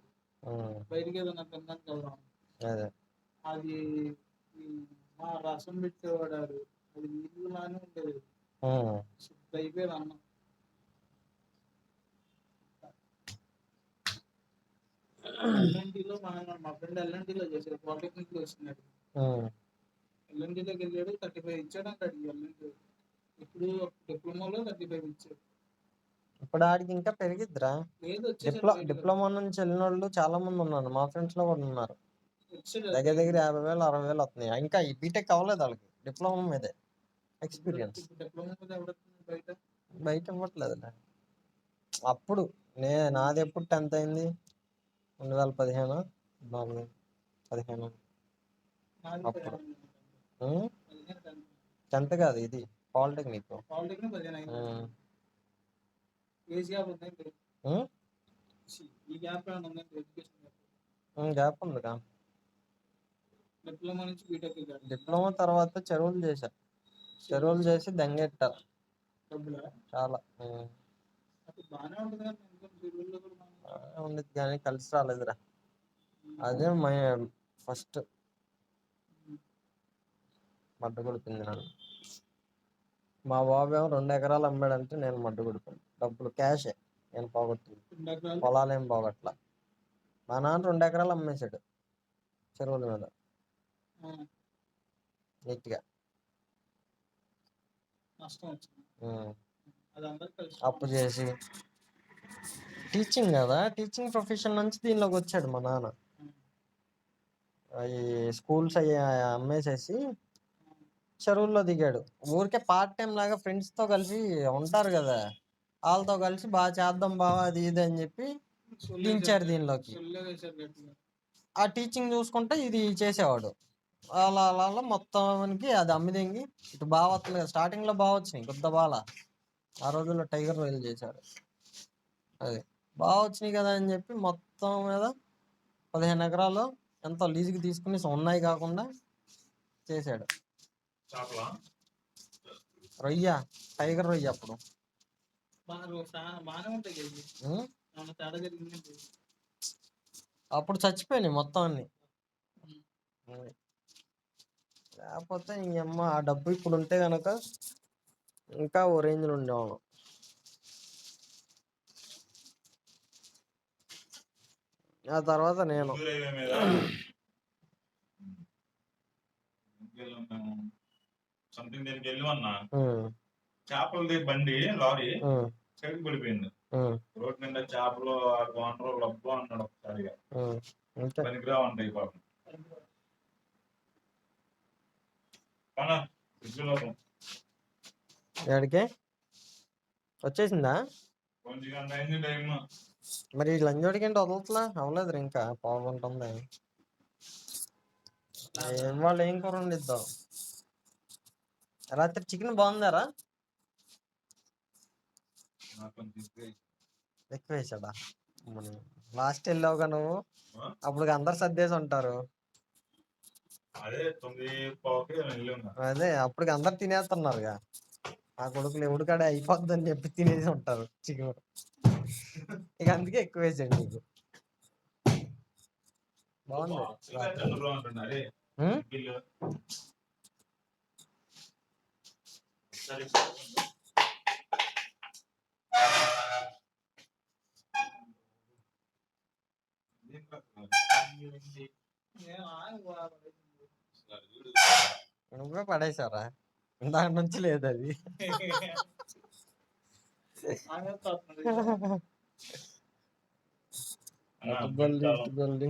బయటికి ఏదైనా తినడానికి వెళ్దాం, అది మా రసం పెట్టేవాడు, అది నీళ్ళలానే ఉండేది. శుద్ధ అయిపోయేది అన్నం. ఎల్ఎన్టీలో మా ఫ్రెండ్ ఎల్ఎన్టీలో చేశాడు, పాలిటెక్నిక్ లో వచ్చినాడు. ఎల్ఎన్టీలోకి వెళ్ళాడు, 35 ఇచ్చాడు అంటాడు. ఎల్ఎన్టీ ఇప్పుడు డిప్లొమాలో 35 ఇచ్చాడు. ఇప్పుడు ఆడికి ఇంకా పెరిగిద్దిరా. డిప్లొమా నుంచి వెళ్ళిన వాళ్ళు చాలా మంది ఉన్నారు, మా ఫ్రెండ్స్ లో కూడా ఉన్నారు. దగ్గర 50,000 60,000 వస్తున్నాయి. ఇంకా ఈ బీటెక్ అవ్వలేదు వాళ్ళకి, డిప్లొమా మీదే ఎక్స్పీరియన్స్. బయట ఇవ్వట్లేదు. అప్పుడు నాది ఎప్పుడు 10th అయింది, 2015 15 అప్పుడు. 10th కాదు, ఇది పాలిటెక్నిక్. గ్యాప్ ఉందిగా. డిప్లొమా తర్వాత చెరువులు చేశారు, చెరువులు చేసి దెంగెట్టారు చాలా. ఉండేది కానీ కలిసి రాలేదురా. అదే ఫస్ట్ మడ్డు కొడుతుంది నన్ను. మా బాబు ఏమో 2 ఎకరాలు అమ్మాడంటే నేను మడ్డు కొడుతాను. డబ్బులు క్యాషే, నేను పోగొట్టింది. పొలాలేం పోగొట్ల. మా నాన్న 2 ఎకరాలు అమ్మేశాడు చెరువుల మీద నీట్గా. అప్పు చేసి టీచింగ్ కదా, టీచింగ్ ప్రొఫెషన్ నుంచి దీనిలోకి వచ్చాడు మా నాన్న. అవి స్కూల్స్ అవి అమ్మేసేసి చెరువుల్లో దిగాడు. ఊరికే పార్ట్ టైం లాగా ఫ్రెండ్స్ తో కలిసి ఉంటారు కదా, వాళ్ళతో కలిసి బాగా చేద్దాం బావా అది ఇది అని చెప్పి దించారు దీనిలోకి. ఆ టీచింగ్ చూసుకుంటే ఇది చేసేవాడు. అలా అలా అలా మొత్తానికి అది అమ్మిదింగి ఇటు బాగా వస్తుంది కదా. స్టార్టింగ్ లో బాగా వచ్చినాయి, కొద్ది బాల ఆ రోజుల్లో టైగర్ రొయ్యలు చేశాడు. అది బాగా వచ్చినాయి కదా అని చెప్పి మొత్తం మీద 15 ఎకరాలు ఎంతో లీజుకి తీసుకుని ఉన్నాయి కాకుండా చేశాడు. చేపలా రొయ్య, టైగర్ రొయ్య అప్పుడు. బాగానే ఉంటాయి కదా, ఉం? ఏమన్నా తేడా జరిగింది. అప్పుడు చచ్చిపోయినాయి మొత్తం అన్ని. లేకపోతే ఈ అమ్మ ఆ డబ్బు ఇప్పుడు ఉంటే గనక ఇంకా ఓ రేంజ్లో ఉండేవాళ్ళం. ఆ తర్వాత నేను గుంటూరు హైవే మీద సంథింగ్ దీనికి వెళ్ళమన్నా చేపలది బండి లారీ సైడ్ పడిపోయింది. రోడ్ మీద చేపలు ఓనర్ డబ్బు అన్నాడు ఒకసారిగా. పనికిరా ఉంటాయి పాపం. ఎక్కడికి వచ్చేసిందా? మరి లంచోడికి ఏంటి వదలట్లా? అవ్వలేదు ఇంకా, బాగుంటుంది. వాళ్ళు ఏం కూర వండిద్దాం? రాత్రి చికెన్ బాగుందారా? ఎక్కువ వేసాడా? లాస్ట్ వెళ్ళావుగా నువ్వు, అప్పుడు అందరు సర్దేసి ఉంటారు. అదే అప్పటికి అందరు తినేస్తున్నారుగా. ఆ కొడుకులు ఎవడికాడే అయిపోద్దని చెప్పి తినేసి ఉంటారు చికెన్. ఇక అందుకే ఎక్కువ వేసాడు నీకు. బాగుంది. నువ్వే పడేసారా? ఇందాక నుంచి లేదు అది. అటు బల్లి ఇటు బల్లి.